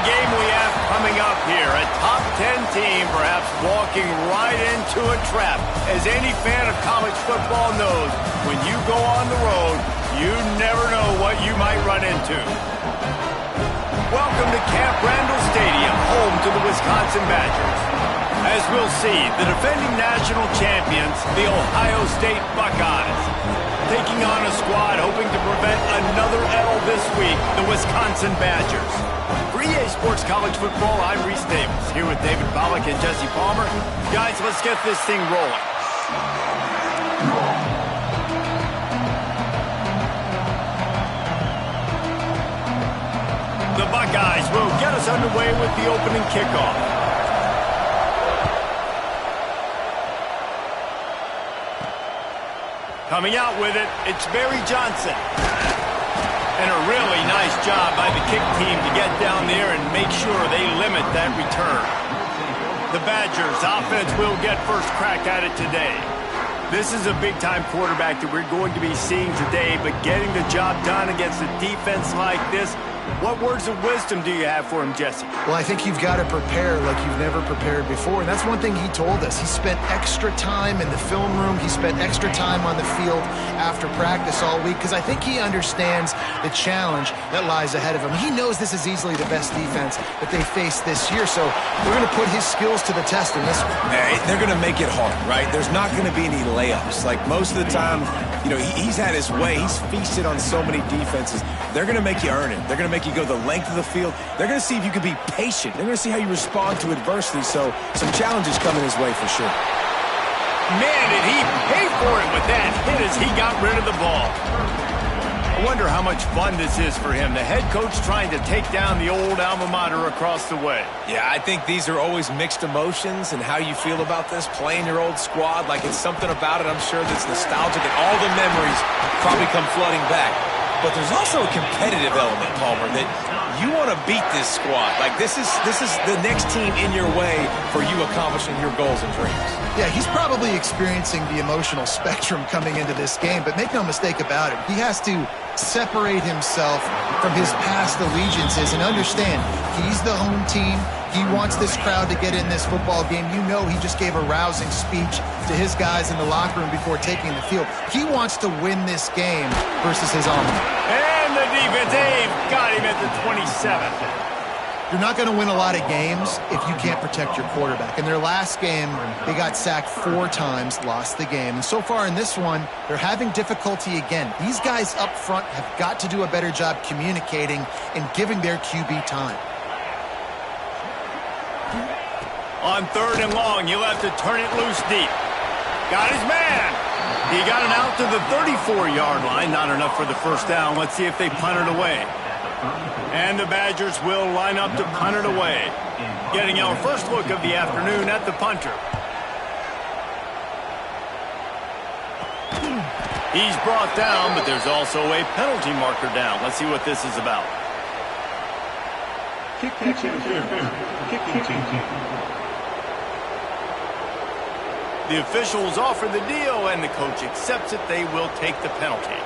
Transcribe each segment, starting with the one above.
a game we have coming up here. A top 10 team perhaps walking right into a trap. As any fan of college football knows, when you go on the road, you never know what you might run into. Welcome to Camp Randall Stadium, home to the Wisconsin Badgers. As we'll see, the defending national champions, the Ohio State Buckeyes, taking on a squad hoping to prevent another L this week, the Wisconsin Badgers. For EA Sports College Football, I'm Reese Davis, here with David Pollack and Jesse Palmer. Guys, let's get this thing rolling. The Buckeyes will get us underway with the opening kickoff. Coming out with it, it's Barry Johnson. And a really nice job by the kick team to get down there and make sure they limit that return. The Badgers offense will get first crack at it today. This is a big-time quarterback that we're going to be seeing today, but getting the job done against a defense like this, what words of wisdom do you have for him, Jesse? Well, I think you've got to prepare like you've never prepared before, and that's one thing he told us. He spent extra time in the film room. He spent extra time on the field after practice all week because I think he understands the challenge that lies ahead of him. He knows this is easily the best defense that they face this year, so we're going to put his skills to the test in this one. They're going to make it hard, right? There's not going to be any layups. Like most of the time, you know, he's had his way. He's feasted on so many defenses. They're going to make you earn it. They're going to make you go the length of the field. They're going to see if you can be patient. They're going to see how you respond to adversity. So some challenges coming his way for sure. Man, did he pay for it with that hit as he got rid of the ball. I wonder how much fun this is for him. The head coach trying to take down the old alma mater across the way. Yeah, I think these are always mixed emotions and how you feel about this, playing your old squad. Like it's something about it, I'm sure, that's nostalgic, and all the memories probably come flooding back. But there's also a competitive element, Palmer, that you want to beat this squad. Like this is the next team in your way for you accomplishing your goals and dreams. Yeah, he's probably experiencing the emotional spectrum coming into this game, but make no mistake about it, he has to separate himself from his past allegiances and understand he's the home team. He wants this crowd to get in this football game. You know he just gave a rousing speech to his guys in the locker room before taking the field. He wants to win this game versus his alma. And the defense, they've got him at the 27. You're not going to win a lot of games if you can't protect your quarterback. In their last game, they got sacked 4 times, lost the game. And so far in this one, they're having difficulty again. These guys up front have got to do a better job communicating and giving their QB time. On 3rd and long, he'll have to turn it loose deep. Got his man. He got it out to the 34-yard line. Not enough for the first down. Let's see if they punt it away. And the Badgers will line up to punt it away. Getting our first look of the afternoon at the punter. He's brought down, but there's also a penalty marker down. Let's see what this is about. Kicking team. The officials offer the deal, and the coach accepts it. They will take the penalty.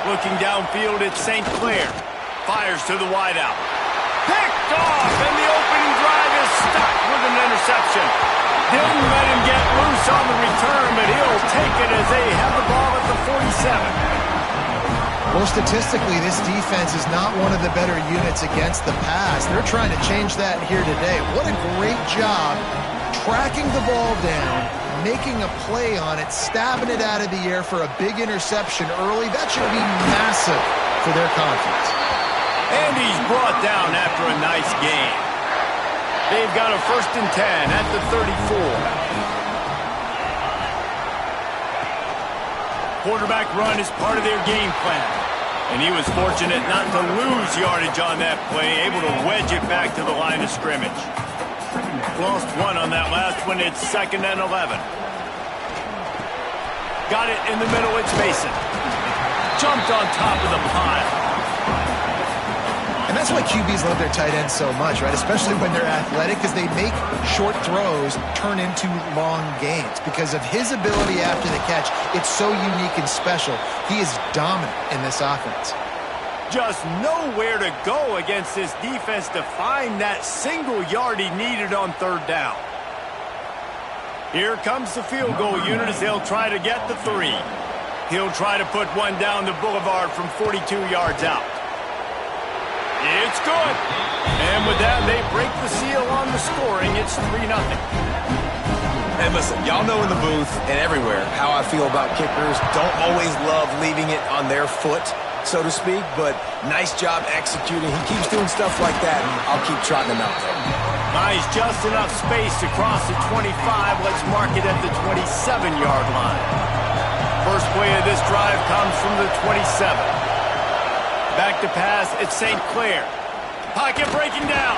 Looking downfield, it's St. Clair. Fires to the wideout. Picked off, and the opening drive is stuck with an interception. Didn't let him get loose on the return, but he'll take it as they have the ball at the 47. Well, statistically, this defense is not one of the better units against the pass. They're trying to change that here today. What a great job tracking the ball down, making a play on it, stabbing it out of the air for a big interception early. That should be massive for their confidence. And he's brought down after a nice game. They've got a 1st and 10 at the 34. Quarterback run is part of their game plan. And he was fortunate not to lose yardage on that play, able to wedge it back to the line of scrimmage. Lost 1 on that last one. It's 2nd and 11. Got it in the middle. It's Mason. Jumped on top of the pile. And that's why QBs love their tight ends so much, right? Especially when they're athletic, because they make short throws turn into long gains. Because of his ability after the catch, it's so unique and special. He is dominant in this offense. Just nowhere to go against this defense to find that single yard he needed on third down. Here comes the field goal unit as they'll try to get the 3. He'll try to put one down the boulevard from 42 yards out. It's good. And with that, they break the seal on the scoring. It's 3-0. And listen, y'all know in the booth and everywhere how I feel about kickers. Don't always love leaving it on their foot, so to speak, but nice job executing. He keeps doing stuff like that, and I'll keep trotting him out there. Nice, just enough space to cross the 25. Let's mark it at the 27-yard line. First play of this drive comes from the 27. Back to pass, it's St. Clair. Pocket breaking down.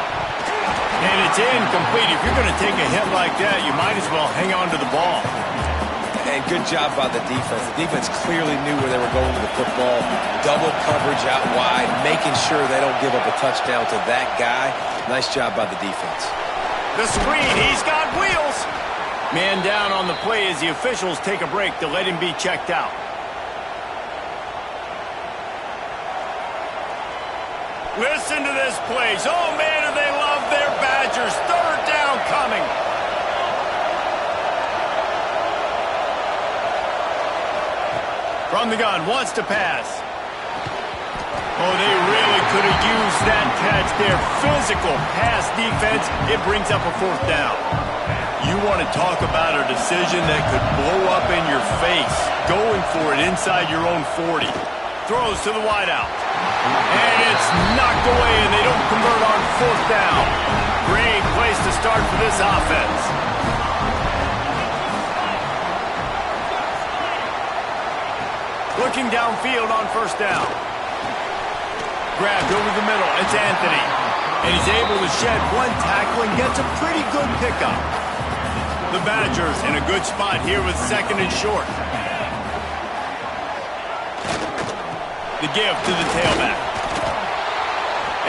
And it's incomplete. If you're going to take a hit like that, you might as well hang on to the ball. And good job by the defense. The defense clearly knew where they were going with the football. Double coverage out wide, making sure they don't give up a touchdown to that guy. Nice job by the defense. The screen, he's got wheels. Man down on the play as the officials take a break to let him be checked out. Listen to this place. Oh, man, do they love their Badgers. Third down coming. From the gun, wants to pass. Oh, they really could have used that catch there. Physical pass defense. It brings up a fourth down. You want to talk about a decision that could blow up in your face. Going for it inside your own 40. Throws to the wideout. And it's knocked away, and they don't convert on fourth down. Great place to start for this offense. Looking downfield on first down. Grabbed over the middle. It's Anthony. And he's able to shed one tackle and gets a pretty good pickup. The Badgers in a good spot here with second and short. The give to the tailback.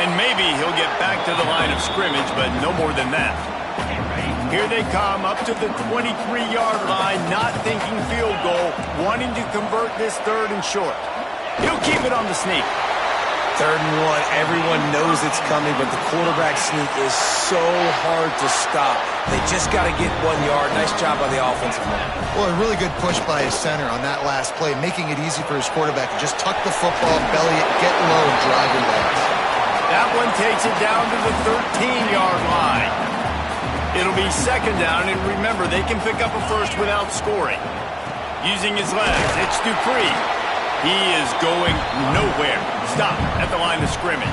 And maybe he'll get back to the line of scrimmage, but no more than that. Here they come up to the 23-yard line, not thinking field goal, wanting to convert this third and short. He'll keep it on the sneak. Third and 1, everyone knows it's coming, but the quarterback sneak is so hard to stop. They just got to get 1 yard. Nice job by the offensive line. Well, a really good push by his center on that last play, making it easy for his quarterback to just tuck the football, belly it, get low, and drive your legs. That one takes it down to the 13-yard line. It'll be second down, and remember, they can pick up a first without scoring. Using his legs, it's Dupree. He is going nowhere. Stop at the line of scrimmage.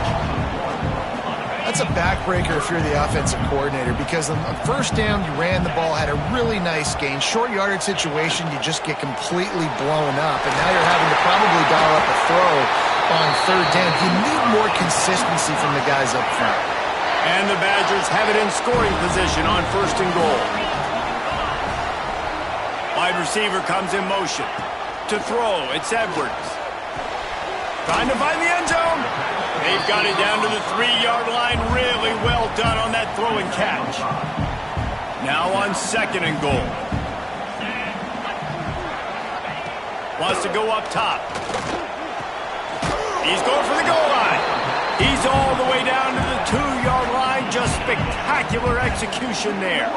That's a backbreaker if you're the offensive coordinator, because on first down, you ran the ball, had a really nice gain. Short yardage situation, you just get completely blown up, and now you're having to probably dial up a throw on third down. You need more consistency from the guys up front. And the Badgers have it in scoring position on first and goal. Wide receiver comes in motion. To throw, it's Edwards. Trying to find the end zone. They've got it down to the 3-yard line. Really well done on that throw and catch. Now on second and goal. Wants to go up top. He's going for the goal line. He's all the way down to the 2-yard line. Just spectacular execution there.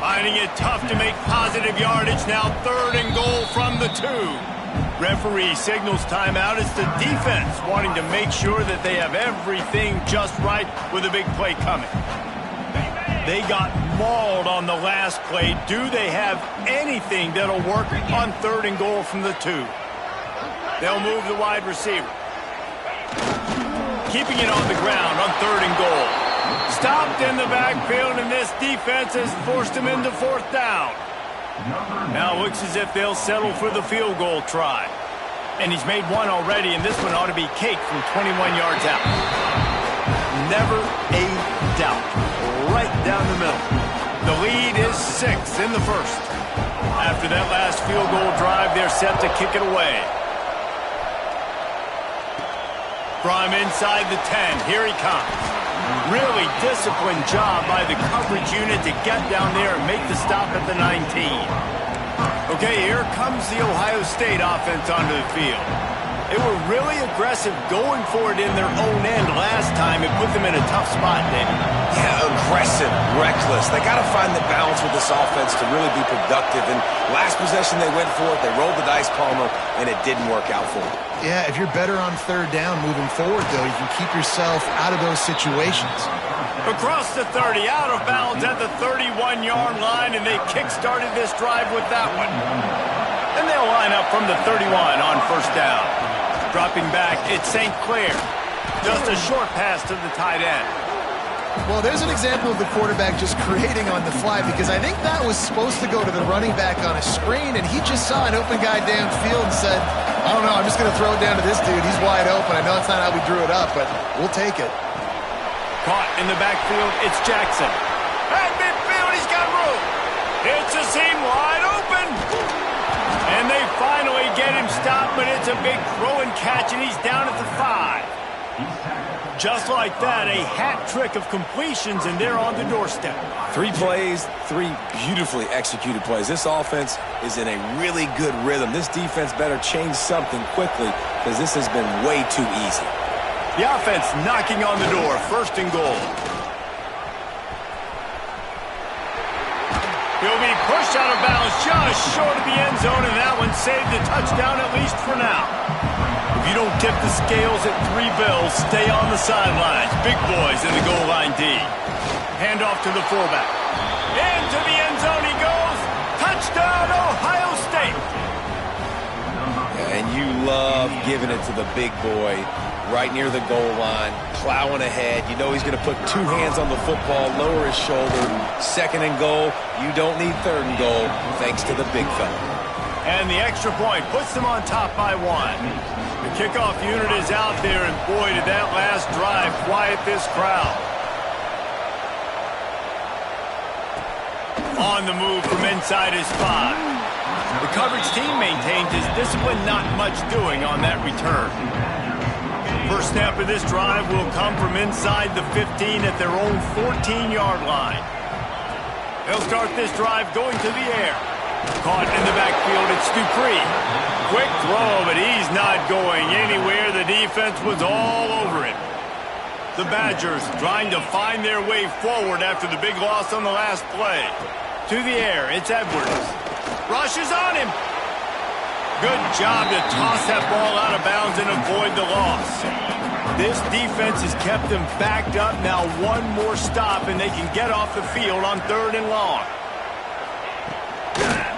Finding it tough to make positive yardage. Now third and goal from the 2. Referee signals timeout. It's the defense wanting to make sure that they have everything just right with a big play coming. They got mauled on the last play. Do they have anything that'll work on third and goal from the 2? They'll move the wide receiver. Keeping it on the ground on third and goal. Stopped in the backfield, and this defense has forced him into fourth down. Now it looks as if they'll settle for the field goal try. And he's made one already, and this one ought to be cake from 21 yards out. Never a doubt. Right down the middle. The lead is 6 in the first. After that last field goal drive, they're set to kick it away. From inside the 10, here he comes. Really disciplined job by the coverage unit to get down there and make the stop at the 19. Okay, here comes the Ohio State offense onto the field. They were really aggressive going for it in their own end last time. It put them in a tough spot, David. Yeah, aggressive, reckless. They got to find the balance with this offense to really be productive. And last possession they went for it. They rolled the dice, Palmer, and it didn't work out for them. Yeah, if you're better on third down moving forward, though, you can keep yourself out of those situations. Across the 30, out of bounds at the 31-yard line, and they kick-started this drive with that one. And they'll line up from the 31 on first down. Dropping back, it's St. Clair. Just a short pass to the tight end. Well, there's an example of the quarterback just creating on the fly, because I think that was supposed to go to the running back on a screen, and he just saw an open guy downfield and said, I don't know, I'm just going to throw it down to this dude. He's wide open. I know it's not how we drew it up, but we'll take it. Caught in the backfield, it's Jackson. At midfield, he's got room. It's a seam wide open. And they finally get him stopped, but it's a big throw and catch, and he's down at the 5. Just like that, a hat trick of completions, and they're on the doorstep. 3 plays, 3 beautifully executed plays. This offense is in a really good rhythm. This defense better change something quickly, because this has been way too easy. The offense knocking on the door, first and goal. He'll be pushed out of bounds just short of the end zone, and that one saved the touchdown, at least for now. If you don't tip the scales at 3 bills, stay on the sidelines. Big boys in the goal line D. Hand off to the fullback. Into the end zone he goes. Touchdown, Ohio State. And you love giving it to the big boy right near the goal line, plowing ahead. You know he's going to put 2 hands on the football, lower his shoulder. Second and goal. You don't need third and goal, thanks to the big fella. And the extra point puts them on top by 1. The kickoff unit is out there, and boy, did that last drive quiet this crowd. On the move from inside his 5. The coverage team maintains his discipline, not much doing on that return. First snap of this drive will come from inside the 15 at their own 14-yard line. They'll start this drive going to the air. Caught in the backfield, it's Dupree. Quick throw, but he's not going anywhere. The defense was all over him. The Badgers trying to find their way forward after the big loss on the last play. To the air, it's Edwards. Rushes on him. Good job to toss that ball out of bounds and avoid the loss. This defense has kept them backed up. Now one more stop, and they can get off the field on 3rd and long.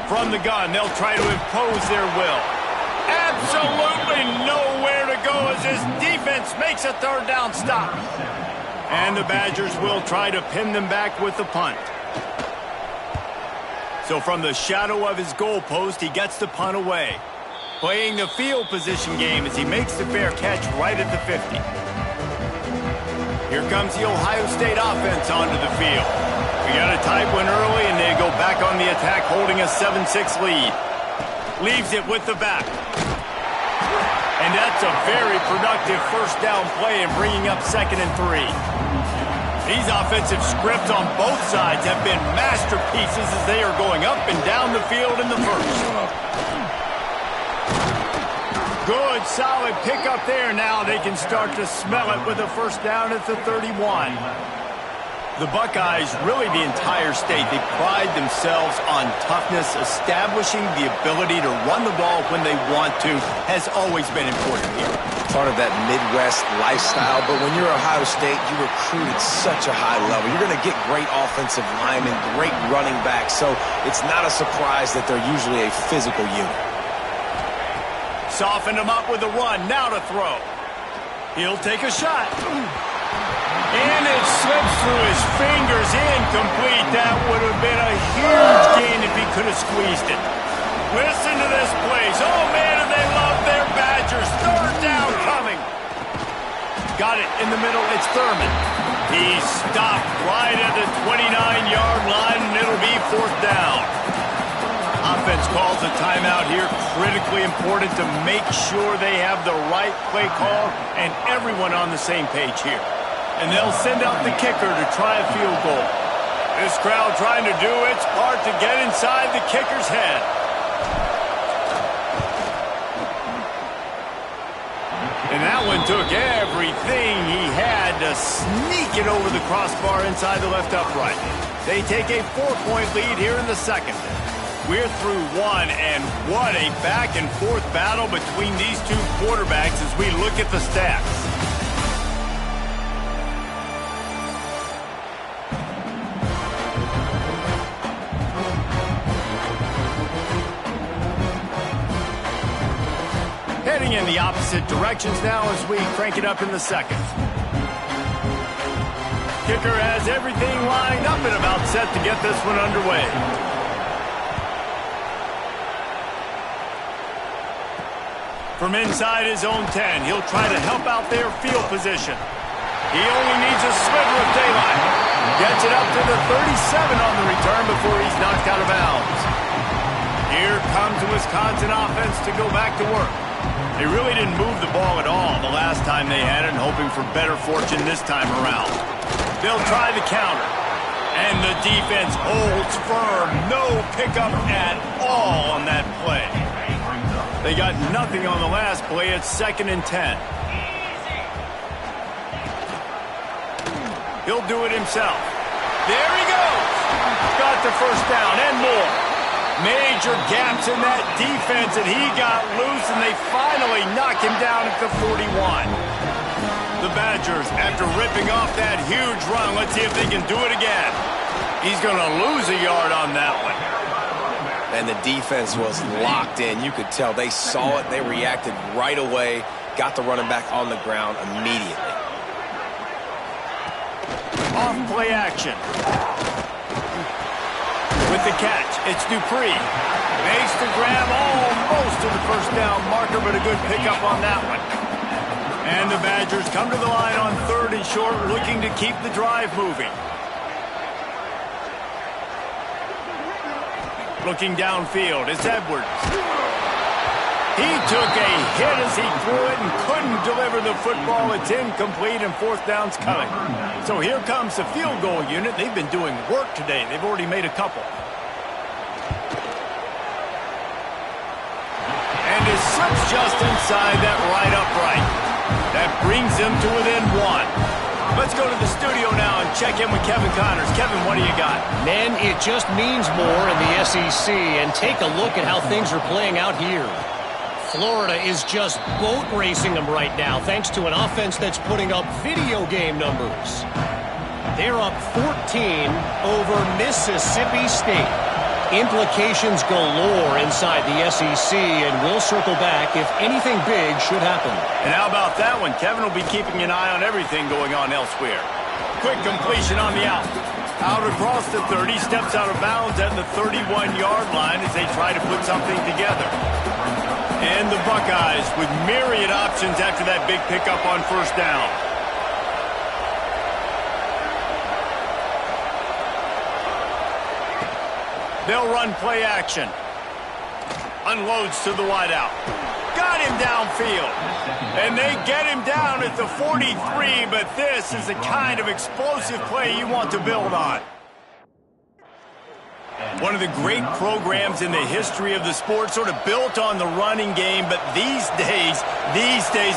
From the gun, they'll try to impose their will. Absolutely nowhere to go as this defense makes a 3rd down stop. And the Badgers will try to pin them back with the punt. So from the shadow of his goalpost, he gets the punt away. Playing the field position game as he makes the fair catch right at the 50. Here comes the Ohio State offense onto the field. We got a tight one early, and they go back on the attack, holding a 7-6 lead. Leaves it with the back. And that's a very productive first down play in bringing up 2nd and 3. These offensive scripts on both sides have been masterpieces as they are going up and down the field in the first. Good, solid pickup there. Now they can start to smell it with a first down at the 31. The Buckeyes, really the entire state, they pride themselves on toughness. Establishing the ability to run the ball when they want to has always been important here. Part of that Midwest lifestyle, but when you're Ohio State, you recruit at such a high level. You're going to get great offensive linemen, great running backs, so it's not a surprise that they're usually a physical unit. Softened him up with a run, now to throw. He'll take a shot. And it slips through his fingers, incomplete. That would have been a huge gain if he could have squeezed it. Listen to this place. Oh, man, and they love their Badgers. 3rd down coming. Got it in the middle. It's Thurman. He's stopped right at the 29-yard line, and it'll be 4th down. Offense calls a timeout here. Critically important to make sure they have the right play call and everyone on the same page here. And they'll send out the kicker to try a field goal. This crowd trying to do its part to get inside the kicker's head. And that one took everything he had to sneak it over the crossbar inside the left upright. They take a 4-point lead here in the second. We're through one, and what a back-and-forth battle between these two quarterbacks as we look at the stats. Heading in the opposite directions now as we crank it up in the second. Kicker has everything lined up and about set to get this one underway. From inside his own 10, he'll try to help out their field position. He only needs a sliver of daylight. Gets it up to the 37 on the return before he's knocked out of bounds. Here comes the Wisconsin offense to go back to work. They really didn't move the ball at all the last time they had it, hoping for better fortune this time around. They'll try the counter. And the defense holds firm. No pickup at all on that play. They got nothing on the last play. It's 2nd and 10. He'll do it himself. There he goes. Got the first down and more. Major gaps in that defense, and he got loose, and they finally knock him down at the 41. The Badgers, after ripping off that huge run, let's see if they can do it again. He's going to lose a yard on that one. And the defense was locked in. You could tell they saw it. They reacted right away. Got the running back on the ground immediately. Off play action. With the catch, it's Dupree. Makes the grab almost to the first down marker, but a good pickup on that one. And the Badgers come to the line on 3rd and short, looking to keep the drive moving. Looking downfield, it's Edwards. He took a hit as he threw it and couldn't deliver the football. It's incomplete, and 4th down's coming. So here comes the field goal unit. They've been doing work today. They've already made a couple. And it slips just inside that right upright. That brings him to within 1. Let's go to the studio now and check in with Kevin Connors. Kevin, what do you got? Man, it just means more in the SEC, and take a look at how things are playing out here. Florida is just boat racing them right now, thanks to an offense that's putting up video game numbers. They're up 14 over Mississippi State. Implications galore inside the SEC, and we'll circle back if anything big should happen. And how about that one? Kevin will be keeping an eye on everything going on elsewhere. Quick completion on the out. Out across the 30, steps out of bounds at the 31-yard line as they try to put something together. And the Buckeyes with myriad options after that big pickup on 1st down. They'll run play action. Unloads to the wideout. Got him downfield. And they get him down at the 43, but this is the kind of explosive play you want to build on. One of the great programs in the history of the sport, sort of built on the running game, but these days,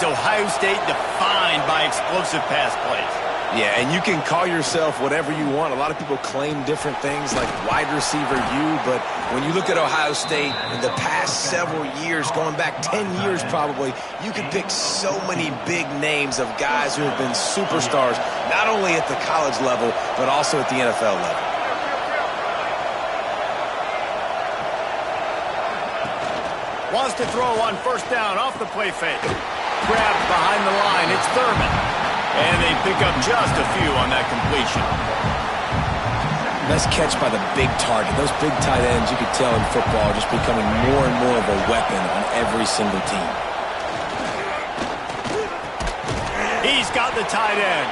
Ohio State defined by explosive pass plays. Yeah, and you can call yourself whatever you want. A lot of people claim different things like wide receiver U, but when you look at Ohio State in the past several years, going back 10 years probably, you could pick so many big names of guys who have been superstars, not only at the college level, but also at the NFL level. Wants to throw on 1st down off the play fake. Grabbed behind the line. It's Thurman. And they pick up just a few on that completion. Nice catch by the big target. Those big tight ends, you could tell in football, are just becoming more and more of a weapon on every single team. He's got the tight end.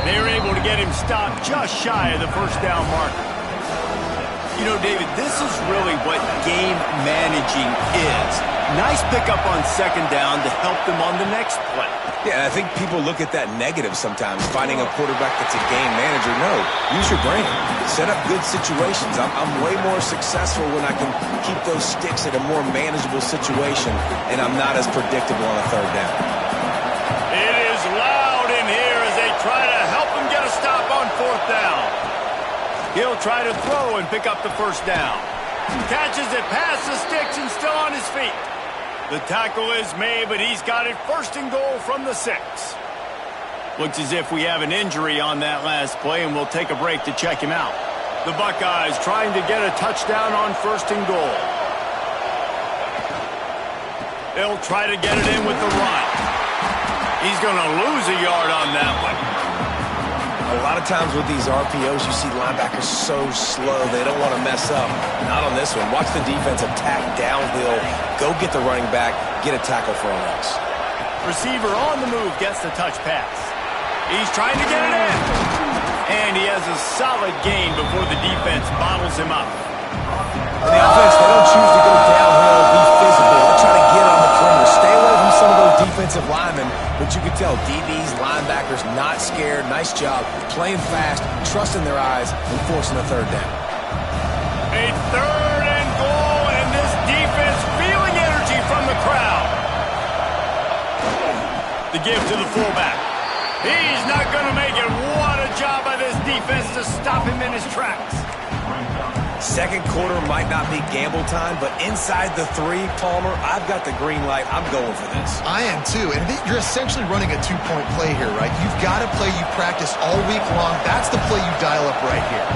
They were able to get him stopped just shy of the 1st down marker. You know, David, this is really what game managing is. Nice pickup on second down to help them on the next play. Yeah, I think people look at that negative sometimes, finding a quarterback that's a game manager. No, use your brain. Set up good situations. I'm way more successful when I can keep those sticks at a more manageable situation, and I'm not as predictable on a third down. It is loud in here as they try to help him get a stop on fourth down. He'll try to throw and pick up the first down. Catches it past the sticks and still on his feet. The tackle is made, but he's got it first and goal from the 6. Looks as if we have an injury on that last play, and we'll take a break to check him out. The Buckeyes trying to get a touchdown on first and goal. They'll try to get it in with the run. He's going to lose a yard on that one. A lot of times with these RPOs, you see linebackers so slow, they don't want to mess up. Not on this one. Watch the defense attack downhill, go get the running back, get a tackle for a loss. Receiver on the move gets the touch pass. He's trying to get it in. And he has a solid gain before the defense bottles him up. And the offense, they don't choose to go downhill, be physical. They try to get on the perimeter. Stay away from some of those defensive linemen, but you can tell DBs, linebackers, not scared. Nice job playing fast, trusting their eyes, and forcing a third down. A third and goal, and this defense feeling energy from the crowd. The give to the fullback. He's not going to make it. What a job by this defense to stop him in his tracks. Second quarter might not be gamble time, but inside the 3, Palmer, I've got the green light. I'm going for this. I am too, and you're essentially running a 2-point play here, right? You've got a play you practice all week long. That's the play you dial up right here.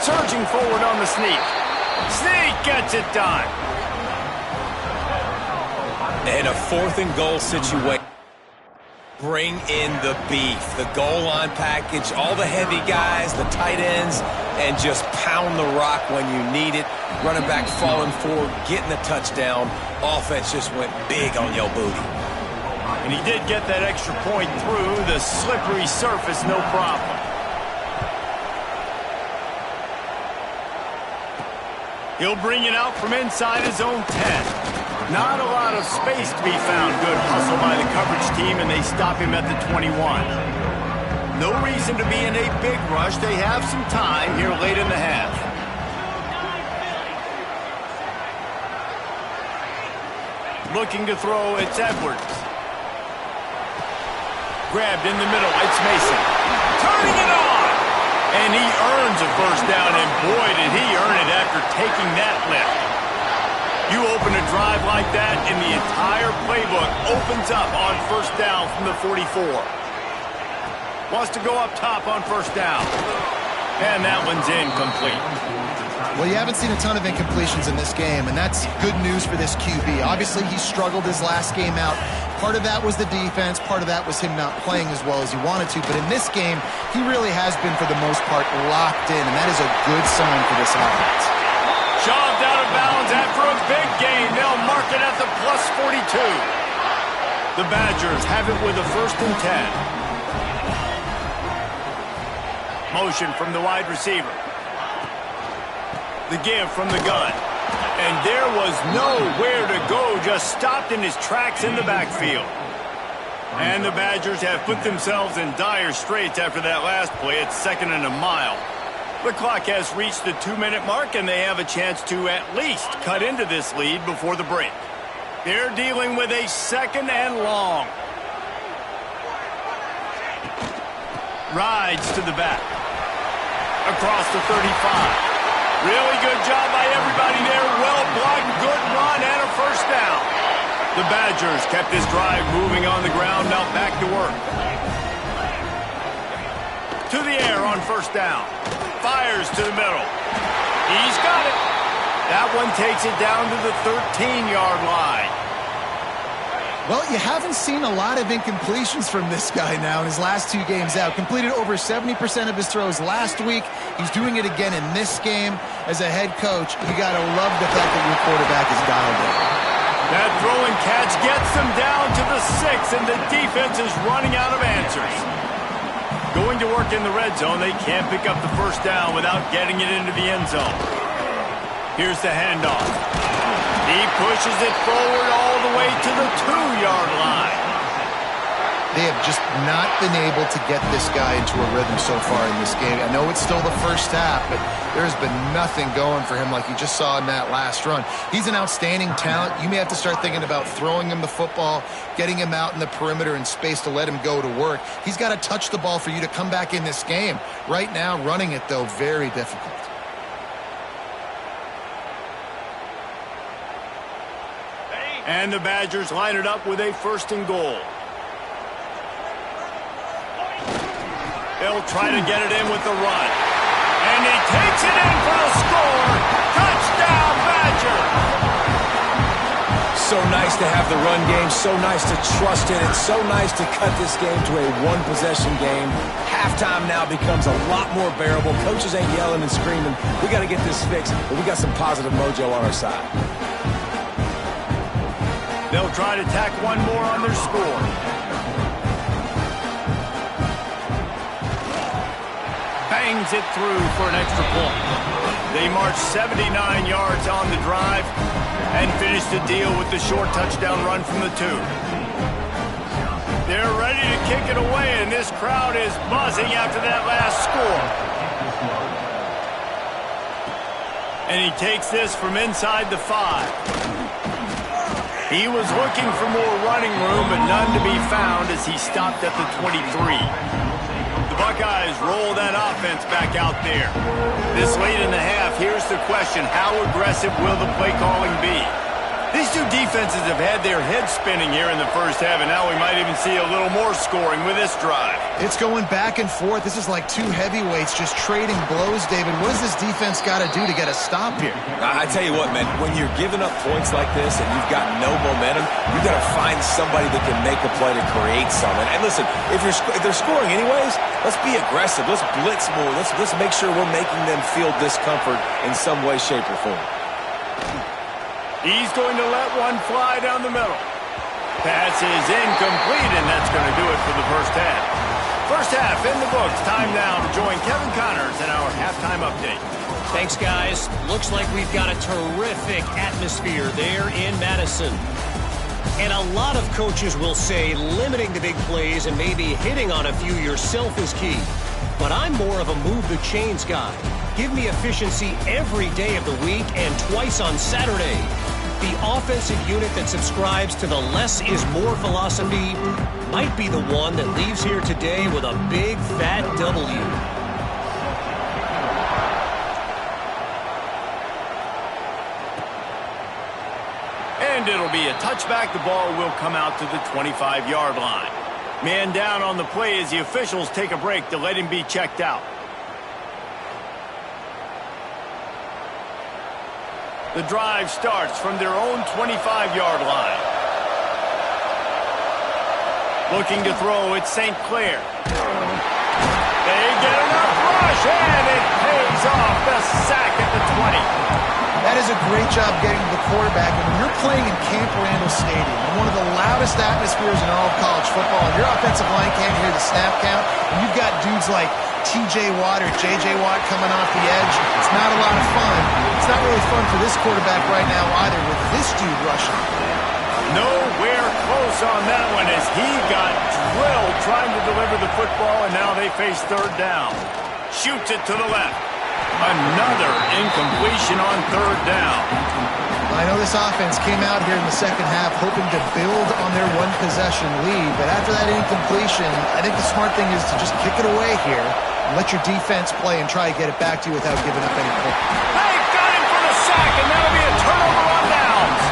Surging forward on the sneak. Sneak gets it done. And a fourth and goal situation. Bring in the beef, the goal line package, all the heavy guys, the tight ends, and just pound the rock when you need it. Running back falling forward, getting the touchdown. Offense just went big on your booty. And he did get that extra point through the slippery surface, no problem. He'll bring it out from inside his own 10. Not a lot of space to be found. Good hustle by the coverage team, and they stop him at the 21. No reason to be in a big rush. They have some time here late in the half. Looking to throw, it's Edwards. Grabbed in the middle, it's Mason. Turning it on! And he earns a first down, and boy, did he earn it after taking that lift. You open a drive like that, and the entire playbook opens up on first down from the 44. Wants to go up top on first down. And that one's incomplete. Well, you haven't seen a ton of incompletions in this game, and that's good news for this QB. Obviously, he struggled his last game out. Part of that was the defense. Part of that was him not playing as well as he wanted to. But in this game, he really has been, for the most part, locked in, and that is a good sign for this offense. Shoved out of bounds after a big gain. They'll mark it at the plus 42. The Badgers have it with a first and 10. Motion from the wide receiver. The give from the gun. And there was nowhere to go, just stopped in his tracks in the backfield. And the Badgers have put themselves in dire straits after that last play. It's second and a mile. The clock has reached the 2-minute mark, and they have a chance to at least cut into this lead before the break. They're dealing with a second and long. Rides to the back. Across the 35. Really good job by everybody there. Well blocked, good run, and a first down. The Badgers kept this drive moving on the ground, now back to work. To the air on first down. Fires to the middle. He's got it. That one takes it down to the 13-yard line. Well, you haven't seen a lot of incompletions from this guy now in his last 2 games out. Completed over 70% of his throws last week. He's doing it again in this game. As a head coach, you got to love the fact that your quarterback is dialed in. That throw and catch gets them down to the 6, and the defense is running out of answers. Going to work in the red zone, they can't pick up the first down without getting it into the end zone. Here's the handoff. He pushes it forward all the way to the 2-yard line. They have just not been able to get this guy into a rhythm so far in this game. I know it's still the first half, but there's been nothing going for him like you just saw in that last run. He's an outstanding talent. You may have to start thinking about throwing him the football, getting him out in the perimeter in space to let him go to work. He's got to touch the ball for you to come back in this game. Right now, running it, though, very difficult. And the Badgers line it up with a 1st and goal. They'll try to get it in with the run. And he takes it in for the score. Touchdown, Badger! So nice to have the run game, so nice to trust in it, so nice to cut this game to a one-possession game. Halftime now becomes a lot more bearable. Coaches ain't yelling and screaming. We got to get this fixed, but we got some positive mojo on our side. They'll try to tack one more on their score. Bangs it through for an extra point. They march 79 yards on the drive and finish the deal with the short touchdown run from the 2. They're ready to kick it away, and this crowd is buzzing after that last score. And he takes this from inside the 5. He was looking for more running room, but none to be found as he stopped at the 23. The Buckeyes roll that offense back out there. This late in the half, here's the question: how aggressive will the play calling be? These two defenses have had their heads spinning here in the first half, and now we might even see a little more scoring with this drive. It's going back and forth. This is like two heavyweights just trading blows, David. What does this defense got to do to get a stop here? I tell you what, man, when you're giving up points like this and you've got no momentum, you've got to find somebody that can make a play to create something. And listen, if they're scoring anyways, let's be aggressive. Let's blitz more. Let's make sure we're making them feel discomfort in some way, shape, or form. He's going to let one fly down the middle. Pass is incomplete, and that's going to do it for the first half. First half in the books. Time now to join Kevin Connors in our halftime update. Thanks, guys. Looks like we've got a terrific atmosphere there in Madison. And a lot of coaches will say limiting the big plays and maybe hitting on a few yourself is key. But I'm more of a move the chains guy. Give me efficiency every day of the week and twice on Saturday. The offensive unit that subscribes to the less is more philosophy might be the one that leaves here today with a big fat W. And it'll be a touchback. The ball will come out to the 25-yard line. Man down on the play as the officials take a break to let him be checked out. The drive starts from their own 25-yard line. Looking to throw, it's St. Clair. They get enough rush, and it pays off. The sack at the 20. That is a great job getting to the quarterback. And when you're playing in Camp Randall Stadium, one of the loudest atmospheres in all of college football, and your offensive line can't hear the snap count, and you've got dudes like T.J. Watt or J.J. Watt coming off the edge, it's not a lot of fun. It's not really fun for this quarterback right now either with this dude rushing. Nowhere close on that one as he got drilled trying to deliver the football, and now they face third down. Shoots it to the left. Another incompletion on third down. I know this offense came out here in the second half hoping to build on their one-possession lead, but after that incompletion, I think the smart thing is to just kick it away here and let your defense play and try to get it back to you without giving up any points. They've got him for the sack, and that'll be a turnover on downs.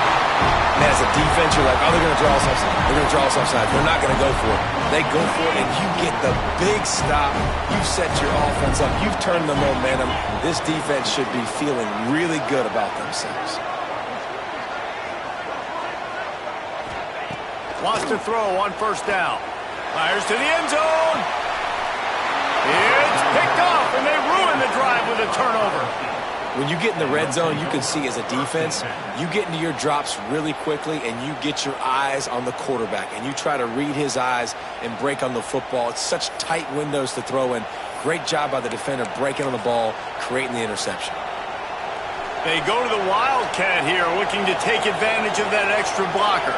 Man, as a defense, you're like, oh, they're going to draw us offside. They're going to draw us offside. They're not going to go for it. They go for it, and you get the big stop. You've set your offense up. You've turned the momentum. This defense should be feeling really good about themselves. Wants to throw on first down. Fires to the end zone. It's picked off, and they ruin the drive with a turnover. When you get in the red zone, you can see as a defense, you get into your drops really quickly and you get your eyes on the quarterback and you try to read his eyes and break on the football. It's such tight windows to throw in. Great job by the defender breaking on the ball, creating the interception. They go to the Wildcat here, looking to take advantage of that extra blocker.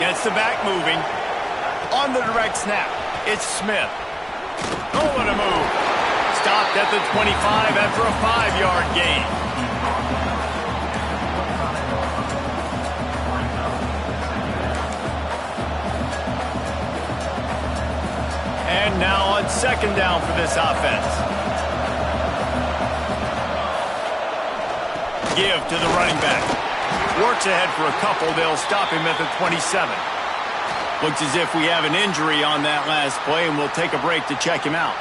Gets the back moving. On the direct snap, it's Smith. Oh, what a move. Stopped at the 25 after a 5-yard gain. And now on second down for this offense. Give to the running back. Works ahead for a couple. They'll stop him at the 27. Looks as if we have an injury on that last play, and we'll take a break to check him out.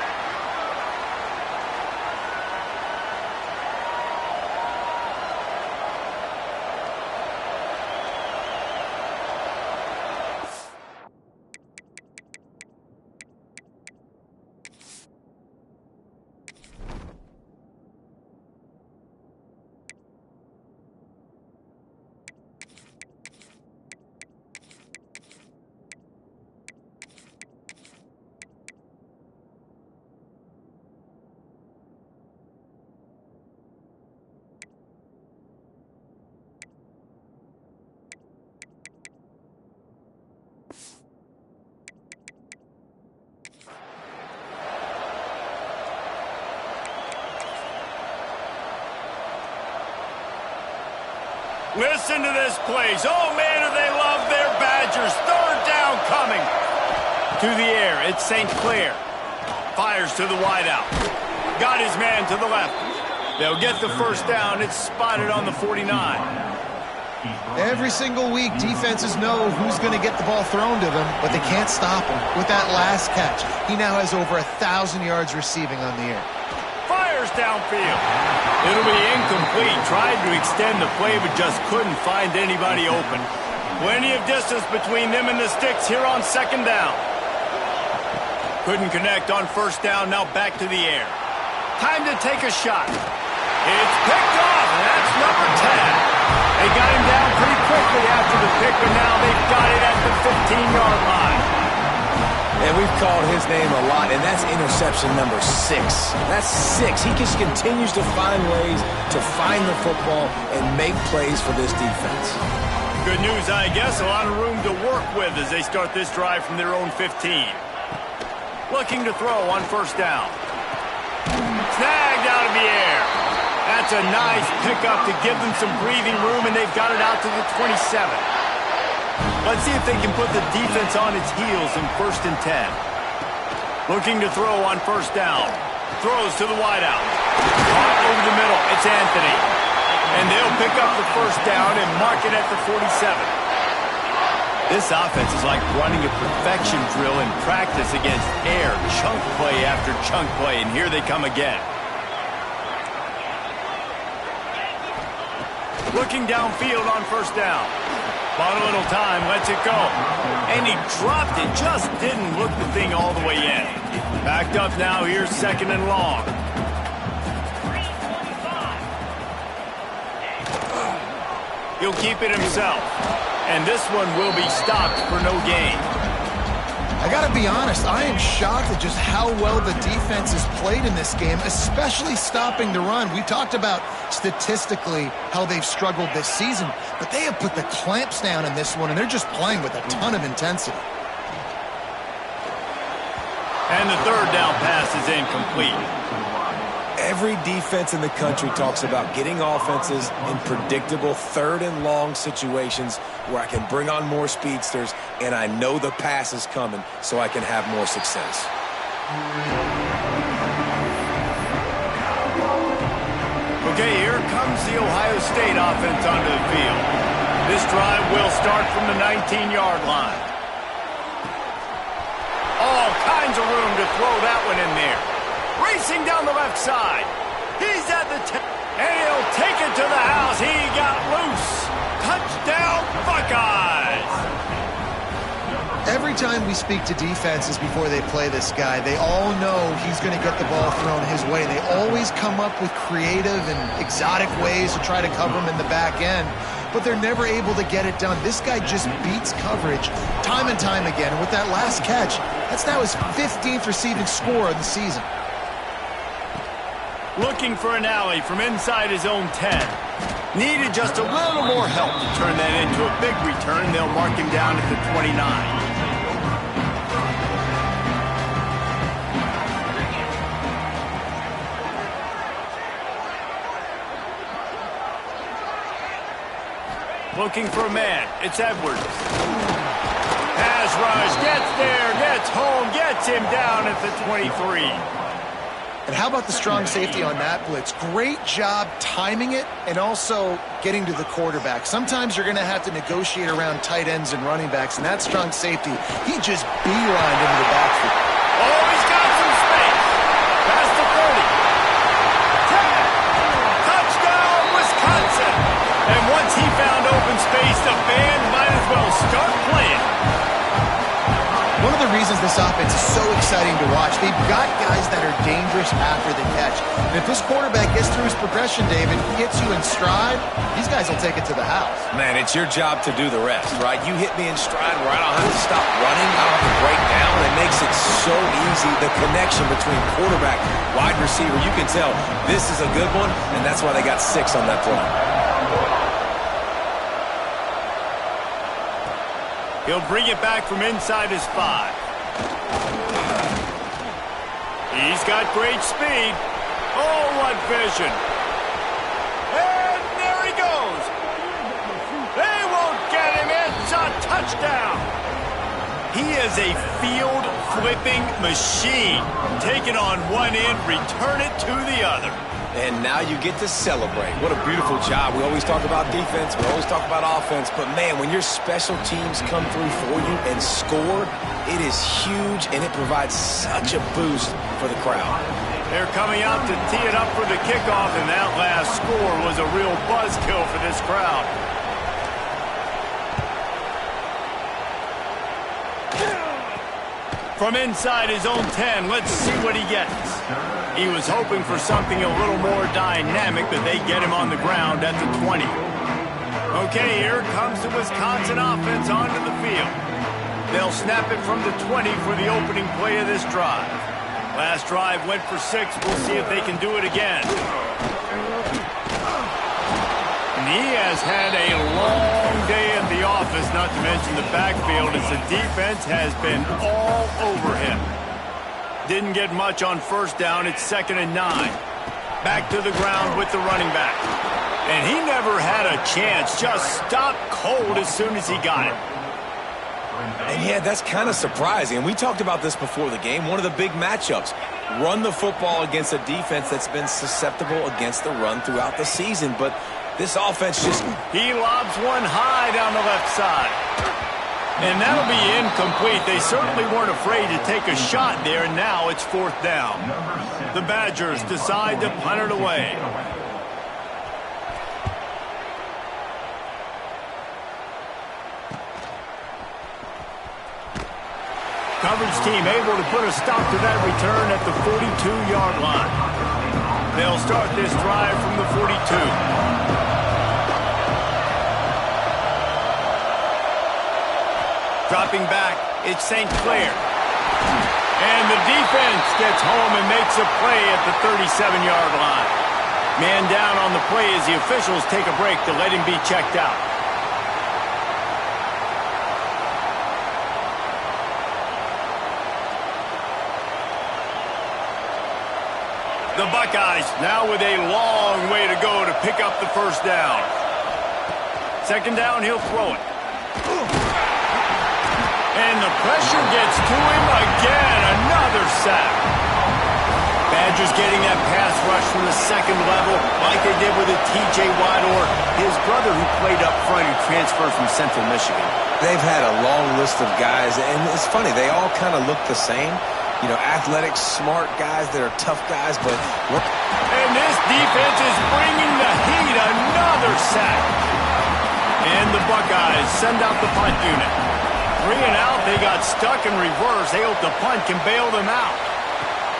Listen to this plays. Oh, man, do they love their Badgers. Third down coming. To the air, it's St. Clair. Fires to the wideout. Got his man to the left. They'll get the first down. It's spotted on the 49. Every single week, defenses know who's going to get the ball thrown to them, but they can't stop him. With that last catch, he now has over 1,000 yards receiving on the air. Fires downfield. It'll be incomplete. Tried to extend the play, but just couldn't find anybody open. Plenty of distance between them and the sticks here on second down. Couldn't connect on first down. Now back to the air. Time to take a shot. It's picked off, and that's number 10. They got him down pretty quickly after the pick, but now they've got it at the 15-yard line. And we've called his name a lot, and that's interception number 6. That's 6. He just continues to find ways to find the football and make plays for this defense. Good news, I guess. A lot of room to work with as they start this drive from their own 15. Looking to throw on first down. Snagged out of the air. That's a nice pickup to give them some breathing room, and they've got it out to the 27. Let's see if they can put the defense on its heels in 1st and 10. Looking to throw on first down. Throws to the wideout. Over the middle, it's Anthony. And they'll pick up the first down and mark it at the 47. This offense is like running a perfection drill in practice against air, chunk play after chunk play, and here they come again. Looking downfield on first down. Bought a little time, lets it go. And he dropped it, just didn't look the thing all the way in. Backed up now, here's second and long. He'll keep it himself. And this one will be stopped for no gain. I got to be honest, I am shocked at just how well the defense has played in this game, especially stopping the run. We talked about statistically how they've struggled this season, but they have put the clamps down in this one, and they're just playing with a ton of intensity. And the third down pass is incomplete. Every defense in the country talks about getting offenses in predictable 3rd and long situations where I can bring on more speedsters and I know the pass is coming so I can have more success. Okay, here comes the Ohio State offense onto the field. This drive will start from the 19-yard line. All kinds of room to throw that one in there. Racing down the left side. He's at the 10. And he'll take it to the house. He got loose. Touchdown, Buckeyes. Every time we speak to defenses before they play this guy, they all know he's going to get the ball thrown his way. They always come up with creative and exotic ways to try to cover him in the back end, but they're never able to get it done. This guy just beats coverage time and time again, and with that last catch, that's now his 15th receiving score of the season. Looking for an alley from inside his own 10. Needed just a little more help to turn that into a big return. They'll mark him down at the 29. Looking for a man. It's Edwards. Pass rush. Gets there. Gets home. Gets him down at the 23. And how about the strong safety on that blitz? Great job timing it and also getting to the quarterback. Sometimes you're going to have to negotiate around tight ends and running backs, and that strong safety, he just beelined into the backfield. Oh, he's got some space. Past the 30. 10. Touchdown, Wisconsin. And once he found open space, the band might as well start playing. One of the reasons this offense is so exciting to watch, they've got guys that are dangerous after the catch. And if this quarterback gets through his progression, David, gets you in stride, these guys will take it to the house. Man, it's your job to do the rest, right? You hit me in stride where I don't have to stop running. I don't have to break down. It makes it so easy. The connection between quarterback, wide receiver, you can tell this is a good one, and that's why they got 6 on that play. He'll bring it back from inside his 5. He's got great speed. Oh, what vision. And there he goes. They won't get him. It's a touchdown. He is a field-flipping machine. Take it on one end, return it to the other. And now you get to celebrate. What a beautiful job. We always talk about defense. We always talk about offense. But, man, when your special teams come through for you and score, it is huge, and it provides such a boost for the crowd. They're coming out to tee it up for the kickoff, and that last score was a real buzzkill for this crowd. From inside his own 10, let's see what he gets. He was hoping for something a little more dynamic, but they get him on the ground at the 20. Okay, here comes the Wisconsin offense onto the field. They'll snap it from the 20 for the opening play of this drive. Last drive went for 6. We'll see if they can do it again. And he has had a long day in the office, not to mention the backfield, as the defense has been all over him. Didn't get much on first down. It's 2nd and 9. Back to the ground with the running back. And he never had a chance. Just stopped cold as soon as he got it. And yeah, that's kind of surprising. And we talked about this before the game. One of the big matchups. Run the football against a defense that's been susceptible against the run throughout the season. But this offense just... He lobs one high down the left side. And that'll be incomplete. They certainly weren't afraid to take a shot there, and now it's 4th down. The Badgers decide to punt it away. Coverage team able to put a stop to that return at the 42-yard line. They'll start this drive from the 42. Dropping back, it's St. Clair. And the defense gets home and makes a play at the 37-yard line. Man down on the play as the officials take a break to let him be checked out. The Buckeyes now with a long way to go to pick up the first down. 2nd down, he'll throw it. And the pressure gets to him again. Another sack. Badgers getting that pass rush from the 2nd level like they did with a T.J. Watt or his brother who played up front who transferred from Central Michigan. They've had a long list of guys, and it's funny, they all kind of look the same. You know, athletic, smart guys that are tough guys, but... And this defense is bringing the heat. Another sack. And the Buckeyes send out the punt unit. 3 and out. They got stuck in reverse. They hope the punt can bail them out.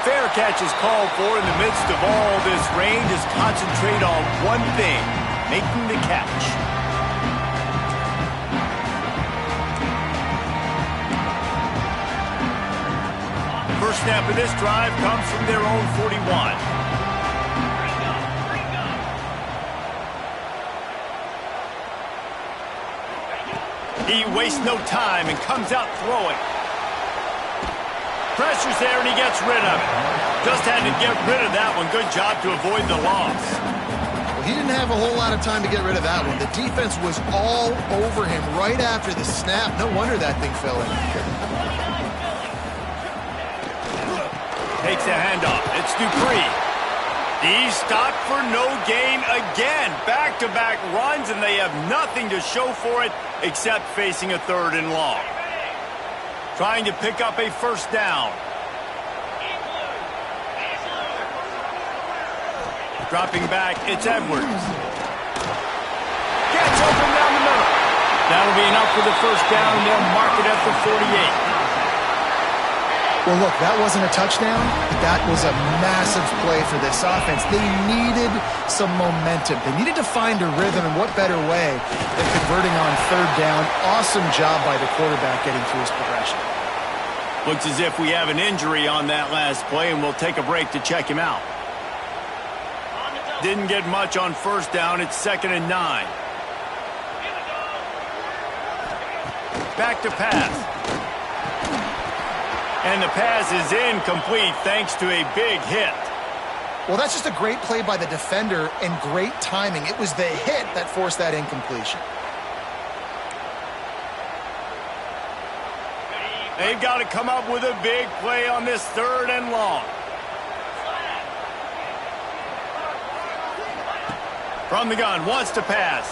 Fair catch is called for in the midst of all this rain. Just concentrate on one thing, making the catch. First snap of this drive comes from their own 41. He wastes no time and comes out throwing. Pressure's there and he gets rid of it. Just had to get rid of that one. Good job to avoid the loss. Well, he didn't have a whole lot of time to get rid of that one. The defense was all over him right after the snap. No wonder that thing fell in. Takes the handoff. It's Dupree. He's stopped for no gain again. Back-to-back runs, and they have nothing to show for it except facing a 3rd and long. Trying to pick up a first down. Dropping back, it's Edwards. Gets open down the middle. That'll be enough for the first down, and they'll mark it at the 48. Well, look, that wasn't a touchdown. That was a massive play for this offense. They needed some momentum. They needed to find a rhythm, and what better way than converting on 3rd down. Awesome job by the quarterback getting through his progression. Looks as if we have an injury on that last play, and we'll take a break to check him out. Didn't get much on first down. It's 2nd and 9. Back to pass. And the pass is incomplete thanks to a big hit. Well, that's just a great play by the defender and great timing. It was the hit that forced that incompletion. They've got to come up with a big play on this 3rd and long. From the gun, wants to pass.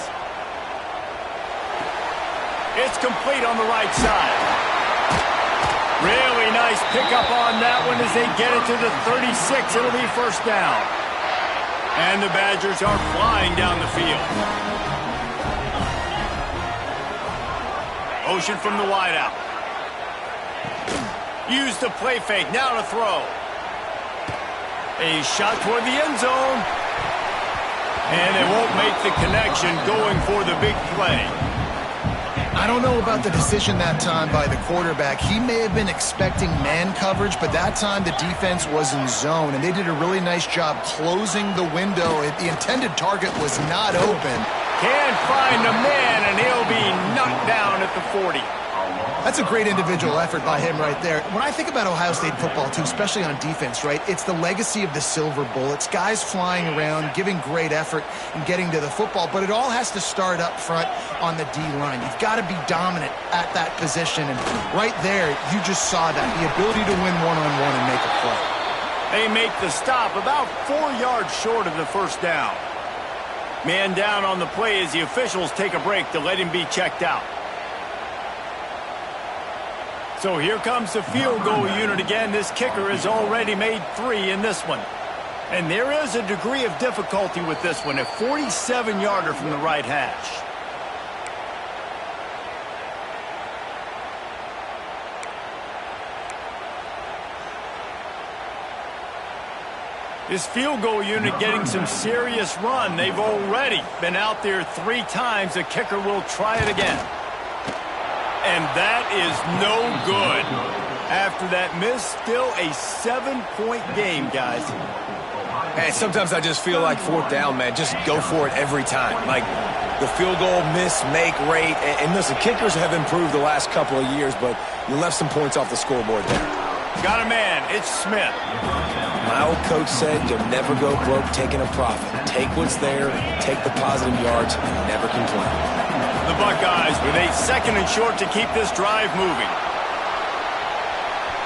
It's complete on the right side. Really nice pickup on that one as they get it to the 36. It'll be first down. And the Badgers are flying down the field. Motion from the wideout. Use the play fake. Now to throw. A shot toward the end zone. And they won't make the connection going for the big play. I don't know about the decision that time by the quarterback. He may have been expecting man coverage, but that time the defense was in zone, and they did a really nice job closing the window. The intended target was not open. Can't find a man, and he'll be knocked down at the 40. That's a great individual effort by him right there. When I think about Ohio State football, too, especially on defense, right, it's the legacy of the silver bullets, guys flying around, giving great effort and getting to the football, but it all has to start up front on the D-line. You've got to be dominant at that position, and right there, you just saw that, the ability to win one-on-one and make a play. They make the stop about 4 yards short of the first down. Man down on the play as the officials take a break to let him be checked out. So here comes the field goal unit again. This kicker has already made 3 in this one. And there is a degree of difficulty with this one, a 47-yarder from the right hash. This field goal unit getting some serious run. They've already been out there 3 times. The kicker will try it again. And that is no good. After that miss, still a 7-point game, guys. Hey, sometimes I just feel like 4th down, man. Just go for it every time. Like the field goal miss-make rate. And listen, kickers have improved the last couple of years, but you left some points off the scoreboard there. Got a man. It's Smith. My old coach said you'll never go broke taking a profit. Take what's there, take the positive yards, and never complain. The Buckeyes with a 2nd and short to keep this drive moving.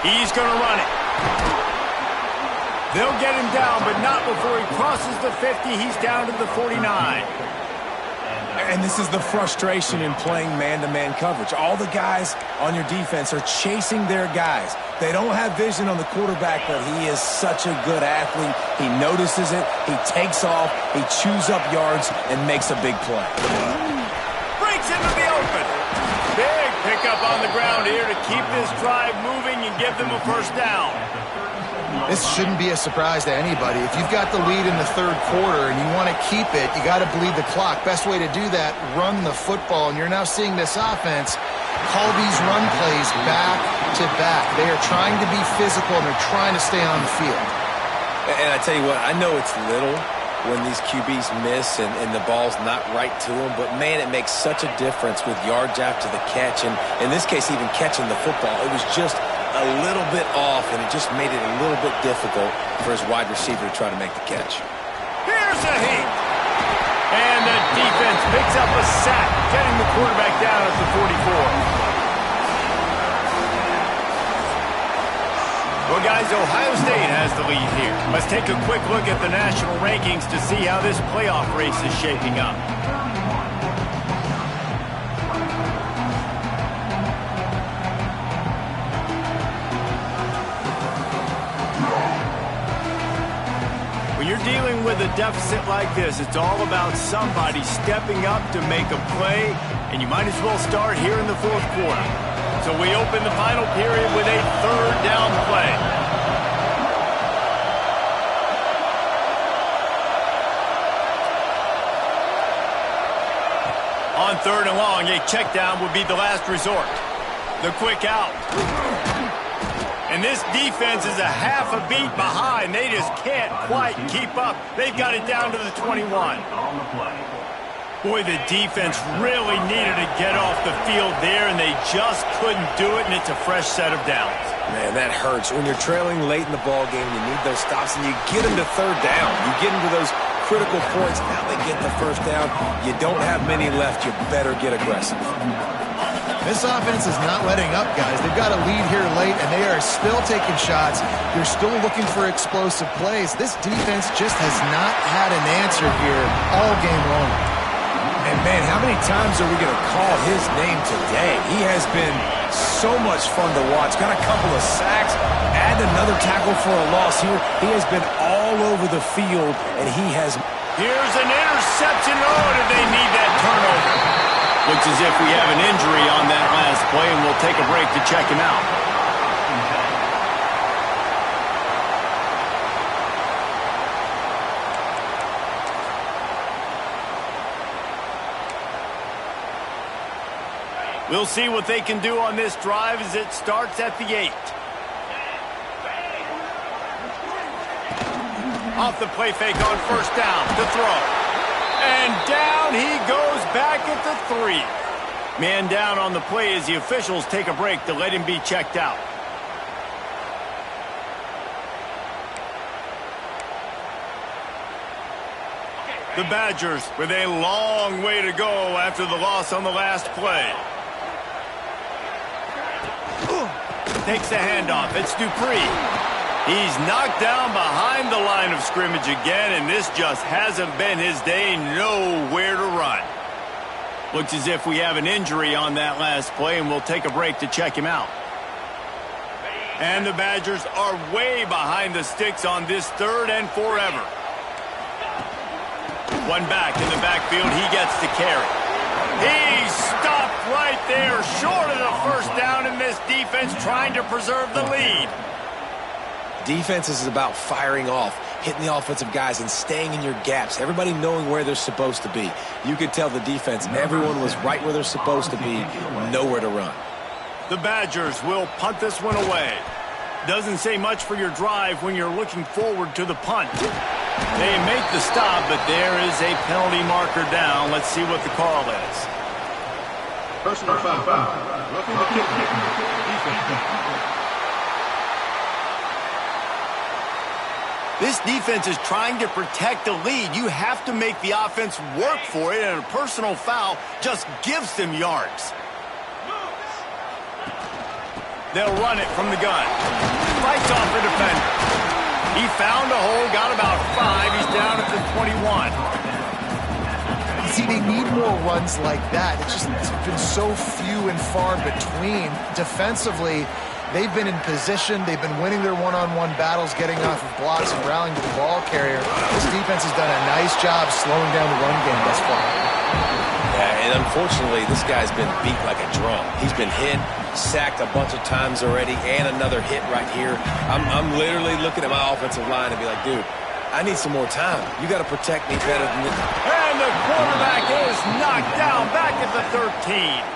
He's going to run it. They'll get him down, but not before he crosses the 50. He's down to the 49. And this is the frustration in playing man-to-man coverage. All the guys on your defense are chasing their guys. They don't have vision on the quarterback, but he is such a good athlete. He notices it, he takes off, he chews up yards, and makes a big play. Breaks into the open. Big pickup on the ground. here to keep this drive moving and give them a first down. This shouldn't be a surprise to anybody. If you've got the lead in the third quarter and you want to keep it, you got to bleed the clock. Best way to do that, run the football. And you're now seeing this offense call these run plays back to back. They are trying to be physical, and they're trying to stay on the field. And I tell you what, I know it's little when these QBs miss and the ball's not right to them, but, man, it makes such a difference with yards after the catch. And in this case, even catching the football, it was just a little bit off, and it just made it a little bit difficult for his wide receiver to try to make the catch. Here's a heat. And the defense picks up a sack, getting the quarterback down at the 44. Well, guys, Ohio State has the lead here. Let's take a quick look at the national rankings to see how this playoff race is shaping up. When you're dealing with a deficit like this, it's all about somebody stepping up to make a play, and you might as well start here in the fourth quarter. So we open the final period with a third down play. On third and long, a check down would be the last resort. The quick out. And this defense is a half a beat behind. They just can't quite keep up. They've got it down to the 21. Boy, the defense really needed to get off the field there, and they just couldn't do it, and it's a fresh set of downs. Man, that hurts. When you're trailing late in the ball game, you need those stops, and you get them to third down. You get them to those critical points. Now they get the first down. You don't have many left. You better get aggressive. This offense is not letting up, guys. They've got a lead here late, and they are still taking shots. They're still looking for explosive plays. This defense just has not had an answer here all game long. And, man, how many times are we going to call his name today? He has been so much fun to watch. Got a couple of sacks, add another tackle for a loss here. He has been all over the field, and he has... Here's an interception. Oh, did they need that turnover? Looks as if we have an injury on that last play, and we'll take a break to check him out. We'll see what they can do on this drive as it starts at the 8. Off the play fake on first down to throw. And down he goes back at the 3. Man down on the play as the officials take a break to let him be checked out. The Badgers with a long way to go after the loss on the last play. Takes the handoff. It's Dupree. He's knocked down behind the line of scrimmage again, and this just hasn't been his day. Nowhere to run. Looks as if we have an injury on that last play, and we'll take a break to check him out. And the Badgers are way behind the sticks on this third and forever. One back in the backfield. He gets the carry. He stopped right there, short of the first down, and this defense trying to preserve the lead. Defense is about firing off, hitting the offensive guys, and staying in your gaps. Everybody knowing where they're supposed to be. You could tell the defense, everyone was right where they're supposed to be, nowhere to run. The Badgers will punt this one away. Doesn't say much for your drive when you're looking forward to the punt. They make the stop, but there is a penalty marker down. Let's see what the call is. Personal foul. Roughing the kick. This defense is trying to protect the lead. You have to make the offense work for it, and a personal foul just gives them yards. They'll run it from the gun. Fights off the defender. He found a hole, got about 5. He's down at the 21. See, they need more runs like that. It's been so few and far between. Defensively, they've been in position. They've been winning their one-on-one battles, getting off of blocks and rallying to the ball carrier. This defense has done a nice job slowing down the run game thus far. Yeah, and unfortunately, this guy's been beat like a drum. He's been hit, sacked a bunch of times already and another hit right here. I'm literally looking at my offensive line and be like, dude, I need some more time. You got to protect me better than this. And the quarterback is knocked down back at the 13.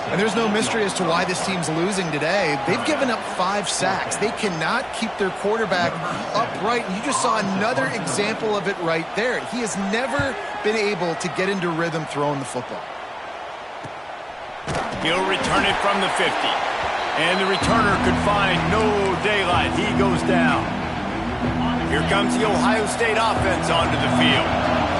And there's no mystery as to why this team's losing today. They've given up 5 sacks. They cannot keep their quarterback upright. And you just saw another example of it right there. He has never been able to get into rhythm throwing the football. He'll return it from the 50. And the returner could find no daylight. He goes down. Here comes the Ohio State offense onto the field.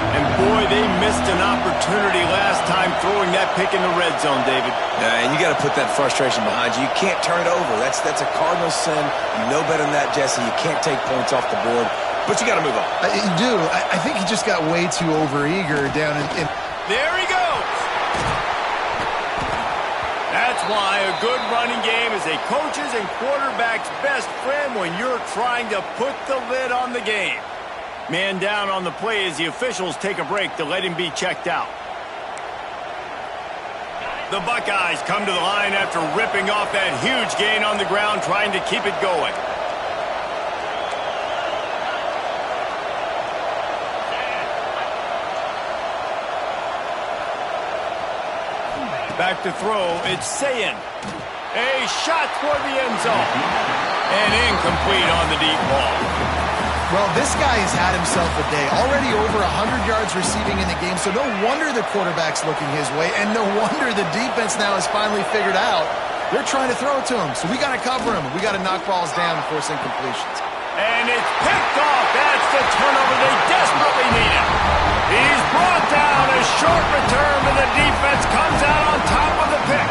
And boy, they missed an opportunity last time throwing that pick in the red zone, David. Yeah, and you got to put that frustration behind you. You can't turn it over. That's a cardinal sin. You know better than that, Jesse. You can't take points off the board, but you got to move on. You do. I think he just got way too overeager down in... There he goes. That's why a good running game is a coach's and quarterback's best friend when you're trying to put the lid on the game. Man down on the play as the officials take a break to let him be checked out. The Buckeyes come to the line after ripping off that huge gain on the ground, trying to keep it going. Back to throw, it's Sayin. A shot toward the end zone. And incomplete on the deep ball. Well, this guy has had himself a day. Already over 100 yards receiving in the game, so no wonder the quarterback's looking his way, and no wonder the defense now has finally figured out they're trying to throw it to him. So we got to cover him. We got to knock balls down and force incompletions. And it's picked off. That's the turnover they desperately needed. He's brought down. A short return, but the defense comes out on top of the pick.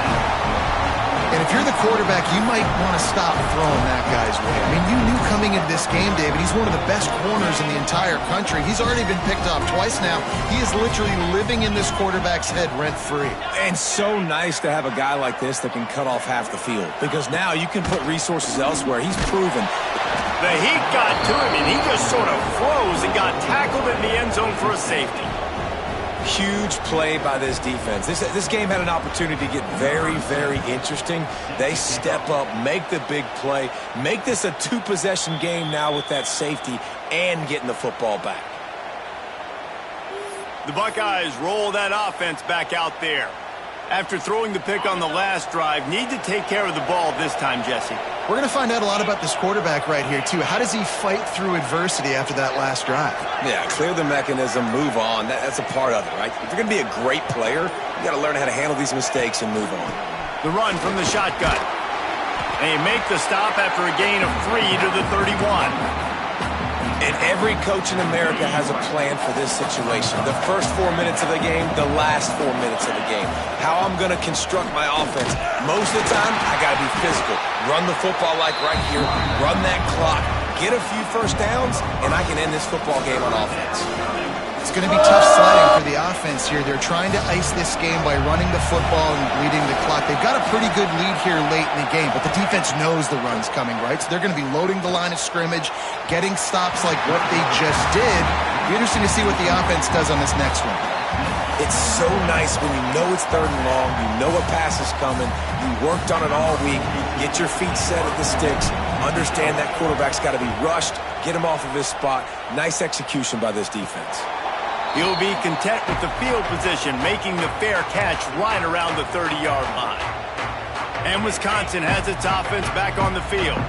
And if you're the quarterback, you might want to stop throwing that guy's way. I mean, you knew coming into this game, David, he's one of the best corners in the entire country. He's already been picked off twice now. He is literally living in this quarterback's head rent-free. And so nice to have a guy like this that can cut off half the field, because now you can put resources elsewhere. He's proven. The heat got to him, and he just sort of froze and got tackled in the end zone for a safety. Huge play by this defense. This game had an opportunity to get very, very interesting. They step up, make the big play, make this a 2-possession game now with that safety and getting the football back. The Buckeyes roll that offense back out there. After throwing the pick on the last drive, need to take care of the ball this time, Jesse. We're going to find out a lot about this quarterback right here, too. How does he fight through adversity after that last drive? Yeah, clear the mechanism, move on. That's a part of it, right? If you're going to be a great player, you got to learn how to handle these mistakes and move on. The run from the shotgun. They make the stop after a gain of 3 to the 31. And every coach in America has a plan for this situation. The first 4 minutes of the game, the last 4 minutes of the game. How I'm going to construct my offense. Most of the time, I got to be physical. Run the football like right here. Run that clock. Get a few first downs, and I can end this football game on offense. It's going to be tough sledding for the offense here. They're trying to ice this game by running the football and bleeding the clock. They've got a pretty good lead here late in the game, but the defense knows the run's coming, right? So they're going to be loading the line of scrimmage, getting stops like what they just did. It'll be interesting to see what the offense does on this next one. It's so nice when you know it's 3rd and long, you know a pass is coming, you worked on it all week, get your feet set at the sticks, understand that quarterback's got to be rushed, get him off of his spot. Nice execution by this defense. He'll be content with the field position, making the fair catch right around the 30-yard line. And Wisconsin has its offense back on the field.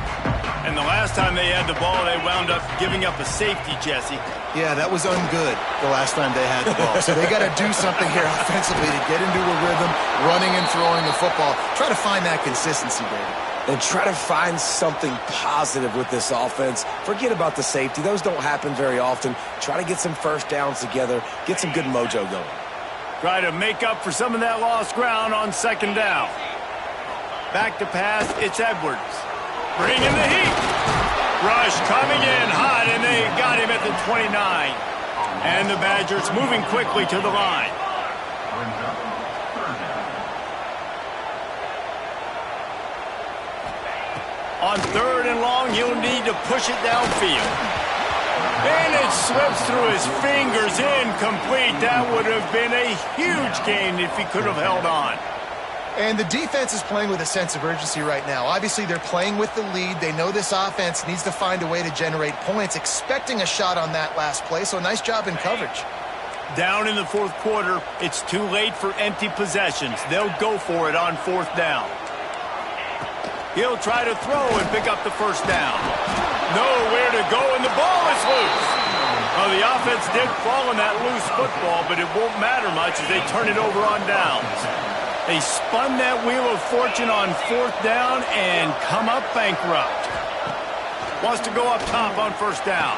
And the last time they had the ball, they wound up giving up a safety, Jesse. Yeah, that was ungood the last time they had the ball. So they got to do something here offensively to get into a rhythm, running and throwing the football. Try to find that consistency, David. And try to find something positive with this offense. Forget about the safety. Those don't happen very often. Try to get some first downs together. Get some good mojo going. Try to make up for some of that lost ground on 2nd down. Back to pass, it's Edwards. Bringing the heat. Rush coming in hot, and they got him at the 29. And the Badgers moving quickly to the line. On 3rd and long, he'll need to push it downfield. And it slips through his fingers, incomplete. That would have been a huge gain if he could have held on. And the defense is playing with a sense of urgency right now. Obviously, they're playing with the lead. They know this offense needs to find a way to generate points, expecting a shot on that last play, so nice job in coverage. Down in the fourth quarter, it's too late for empty possessions. They'll go for it on fourth down. He'll try to throw and pick up the first down. Nowhere to go, and the ball is loose. Well, the offense did fall on that loose football, but it won't matter much as they turn it over on downs. They spun that wheel of fortune on fourth down and come up bankrupt. Wants to go up top on first down.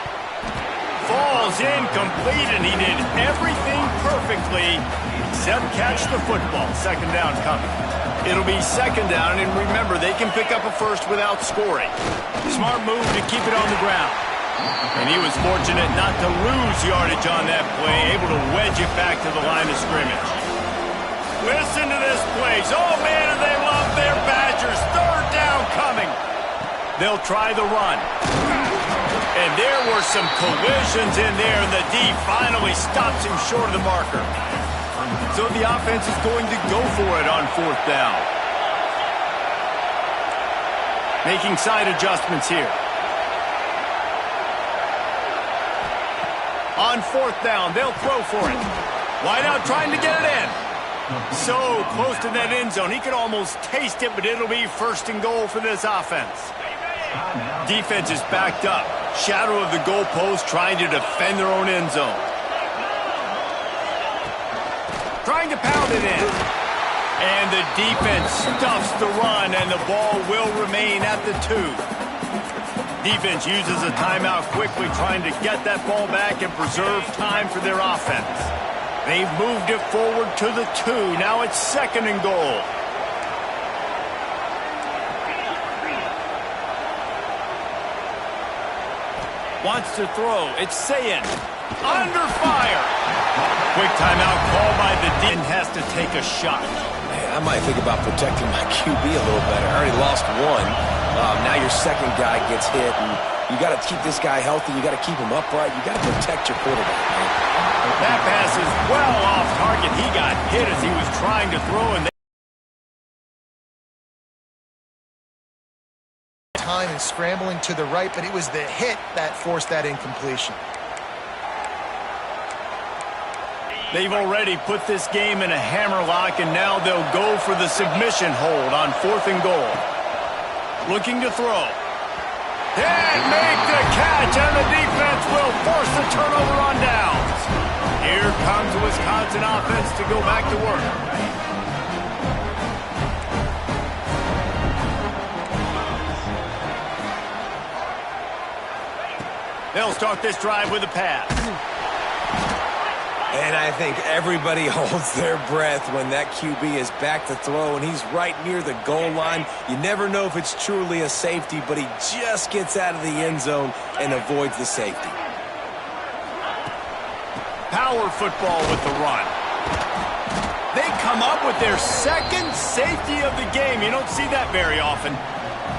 Falls incomplete, and he did everything perfectly except catch the football. Second down coming. It'll be second down, and remember, they can pick up a first without scoring. Smart move to keep it on the ground. And he was fortunate not to lose yardage on that play, able to wedge it back to the line of scrimmage. Listen to this place. Oh, man, do they love their Badgers. Third down coming. They'll try the run. And there were some collisions in there, and the D finally stops him short of the marker. So the offense is going to go for it on fourth down. Making side adjustments here. On fourth down, they'll throw for it. Wide out trying to get it in. So close to that end zone. He could almost taste it, but it'll be first and goal for this offense. Defense is backed up. Shadow of the goalpost trying to defend their own end zone. Trying to pound it in. And the defense stuffs the run, and the ball will remain at the 2. Defense uses a timeout quickly, trying to get that ball back and preserve time for their offense. They've moved it forward to the 2. Now it's second and goal. Wants to throw. It's Sayin. Under fire. Quick timeout call by the D. And has to take a shot. Man, I might think about protecting my QB a little better. I already lost one. Now your second guy gets hit, and you got to keep this guy healthy. You got to keep him upright. You got to protect your quarterback, man. That pass is well off target. He got hit as he was trying to throw, and time and scrambling to the right, but it was the hit that forced that incompletion. They've already put this game in a hammerlock, and now they'll go for the submission hold on fourth and goal. Looking to throw. And make the catch, and the defense will force the turnover on downs. Here comes the Wisconsin offense to go back to work. They'll start this drive with a pass. And I think everybody holds their breath when that QB is back to throw, and he's right near the goal line. You never know if it's truly a safety, but he just gets out of the end zone and avoids the safety. Power football with the run. They come up with their second safety of the game. You don't see that very often.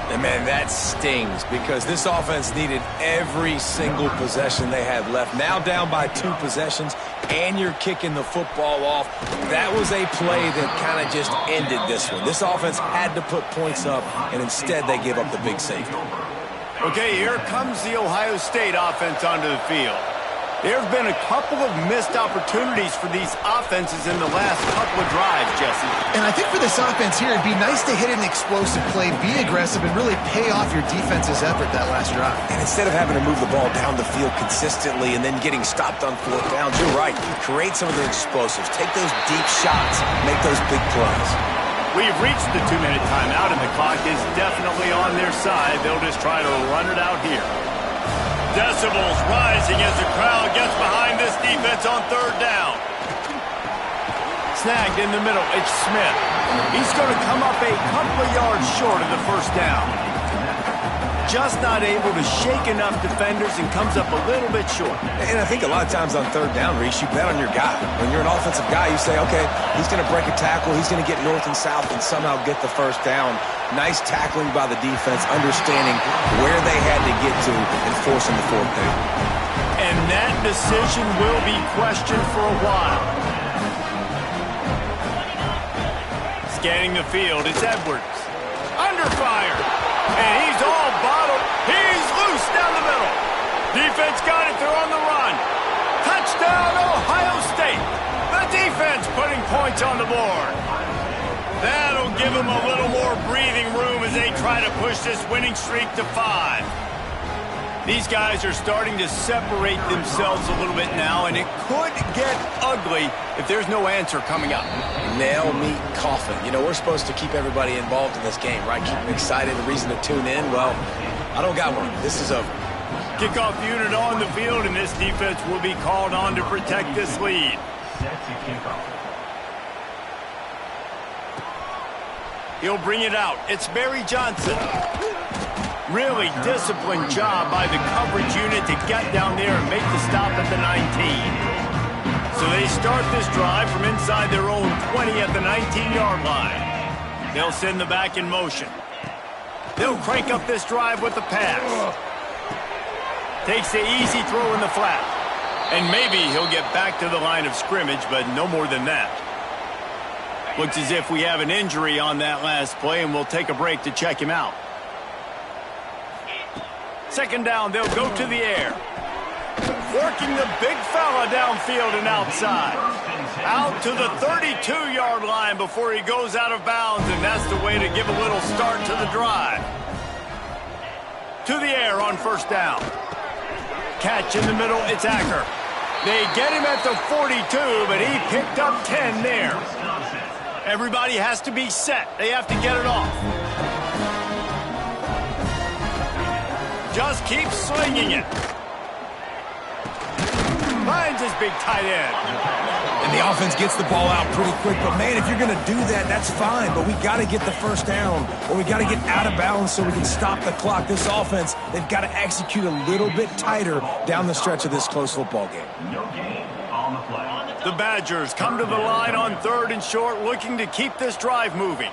And, man, that stings because this offense needed every single possession they had left. Now down by 2 possessions, and you're kicking the football off. That was a play that kind of just ended this one. This offense had to put points up, and instead they gave up the big safety. Okay, here comes the Ohio State offense onto the field. There have been a couple of missed opportunities for these offenses in the last couple of drives, Jesse. And I think for this offense here, it'd be nice to hit an explosive play, be aggressive, and really pay off your defense's effort that last drive. And instead of having to move the ball down the field consistently and then getting stopped on fourth downs, you're right. Create some of the explosives. Take those deep shots. Make those big plays. We've reached the 2-minute timeout, and the clock is definitely on their side. They'll just try to run it out here. Decibels rising as the crowd gets behind this defense on third down. Snagged in the middle, it's Smith. He's going to come up a couple of yards short of the first down. Just not able to shake enough defenders and comes up a little bit short. And I think a lot of times on third down, Reese, you bet on your guy. When you're an offensive guy, you say, okay, he's going to break a tackle, he's going to get north and south and somehow get the first down. Nice tackling by the defense, understanding where they had to get to and forcing the fourth down. And that decision will be questioned for a while. Scanning the field, it's Edwards. Under fire. And he's all bottled. He's loose down the middle. Defense got it. They're on the run. Touchdown, Ohio State. The defense putting points on the board. That'll give them a little more breathing room as they try to push this winning streak to 5. These guys are starting to separate themselves a little bit now, and it could get ugly if there's no answer coming up. Nail, meat, coffin. You know, we're supposed to keep everybody involved in this game, right? Keep them excited, a reason to tune in. Well, I don't got one. This is over. Kickoff unit on the field, and this defense will be called on to protect this lead. He'll bring it out. It's Barry Johnson. Really disciplined job by the coverage unit to get down there and make the stop at the 19. So they start this drive from inside their own 20 at the 19-yard line. They'll send the back in motion. They'll crank up this drive with the pass. Takes the easy throw in the flat. And maybe he'll get back to the line of scrimmage, but no more than that. Looks as if we have an injury on that last play, and we'll take a break to check him out. Second down, they'll go to the air. Working the big fella downfield and outside. Out to the 32-yard line before he goes out of bounds, and that's the way to give a little start to the drive. To the air on first down. Catch in the middle, it's Acker. They get him at the 42, but he picked up 10 there. Everybody has to be set. They have to get it off. Just keep slinging it. Finds his big tight end. And the offense gets the ball out pretty quick. But, man, if you're going to do that, that's fine. But we got to get the first down, or we got to get out of bounds so we can stop the clock. This offense, they've got to execute a little bit tighter down the stretch of this close football game. The Badgers come to the line on 3rd and short, looking to keep this drive moving.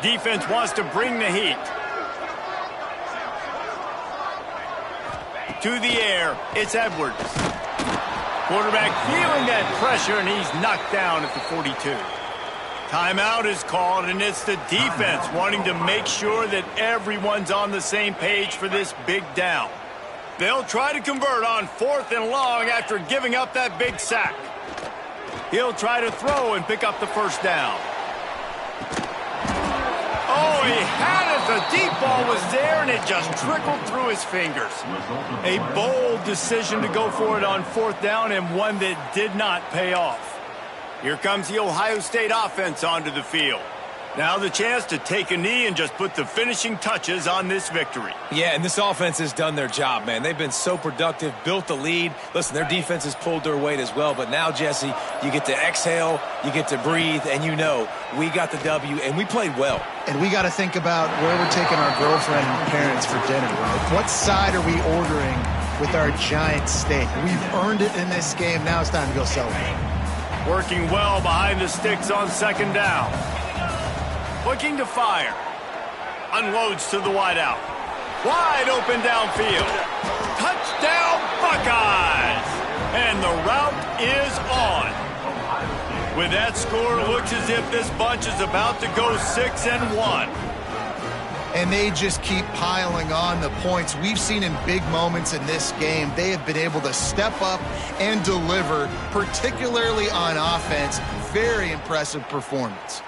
Defense wants to bring the heat. To the air, it's Edwards. Quarterback feeling that pressure, and he's knocked down at the 42. Timeout is called, and it's the defense wanting to make sure that everyone's on the same page for this big down. They'll try to convert on 4th and long after giving up that big sack. He'll try to throw and pick up the first down. Oh, he had it. The deep ball was there, and it just trickled through his fingers. A bold decision to go for it on 4th down, and one that did not pay off. Here comes the Ohio State offense onto the field. Now the chance to take a knee and just put the finishing touches on this victory. Yeah, and this offense has done their job, man. They've been so productive, built the lead. Listen, their defense has pulled their weight as well. But now, Jesse, you get to exhale, you get to breathe, and you know we got the W, and we played well. And we got to think about where we're taking our girlfriend and parents for dinner, right? What side are we ordering with our giant steak? We've earned it in this game. Now it's time to go celebrate. Working well behind the sticks on 2nd down. Looking to fire. Unloads to the wideout. Wide open downfield. Touchdown, Buckeyes! And the route is on. With that score, it looks as if this bunch is about to go 6-1. And they just keep piling on the points. We've seen in big moments in this game, they have been able to step up and deliver, particularly on offense. Very impressive performance.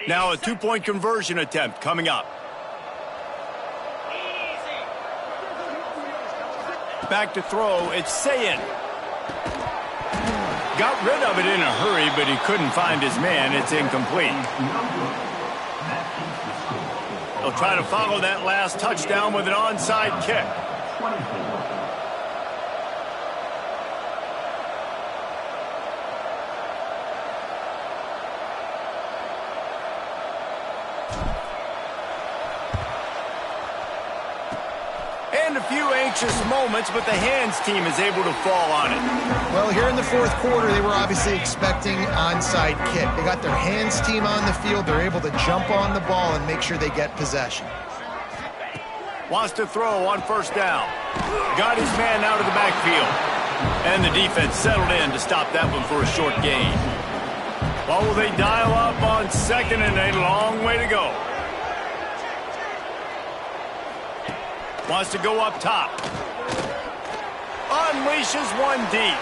Now a two-point conversion attempt coming up. Back to throw, it's Sayin. Got rid of it in a hurry, but he couldn't find his man. It's incomplete. He'll try to follow that last touchdown with an onside kick. And a few anxious moments, but the hands team is able to fall on it. Well, here in the fourth quarter, they were obviously expecting onside kick. They got their hands team on the field. They're able to jump on the ball and make sure they get possession. Wants to throw on first down. Got his man out of the backfield. And the defense settled in to stop that one for a short gain. Well, will they dial up on second and a long way to go? Wants to go up top. Unleashes one deep.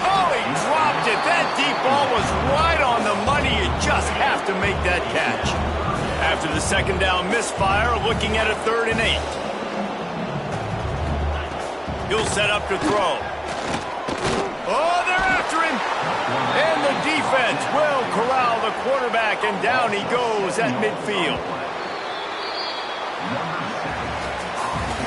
Oh, he dropped it. That deep ball was right on the money. You just have to make that catch. After the second down misfire, looking at a 3rd and 8. He'll set up to throw. Oh, they're after him. And the defense will corral the quarterback, and down he goes at midfield.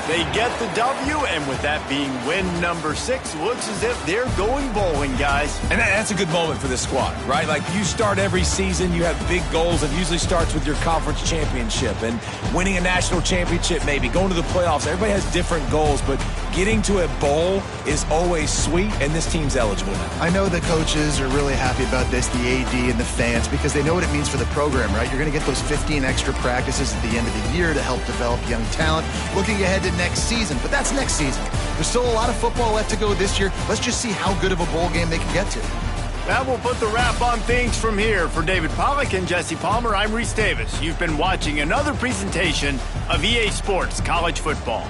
They get the W, and with that being win number 6, looks as if they're going bowling, guys. And that's a good moment for this squad, right? Like, you start every season, you have big goals. It usually starts with your conference championship and winning a national championship, maybe going to the playoffs. Everybody has different goals, but getting to a bowl is always sweet, and this team's eligible now. I know the coaches are really happy about this, the AD and the fans, because they know what it means for the program, right? You're going to get those 15 extra practices at the end of the year to help develop young talent. Looking ahead to next season, but that's next season. There's still a lot of football left to go this year. Let's just see how good of a bowl game they can get to. That will put the wrap on things from here. For David Pollack and Jesse Palmer, I'm Reese Davis. You've been watching another presentation of EA Sports College Football.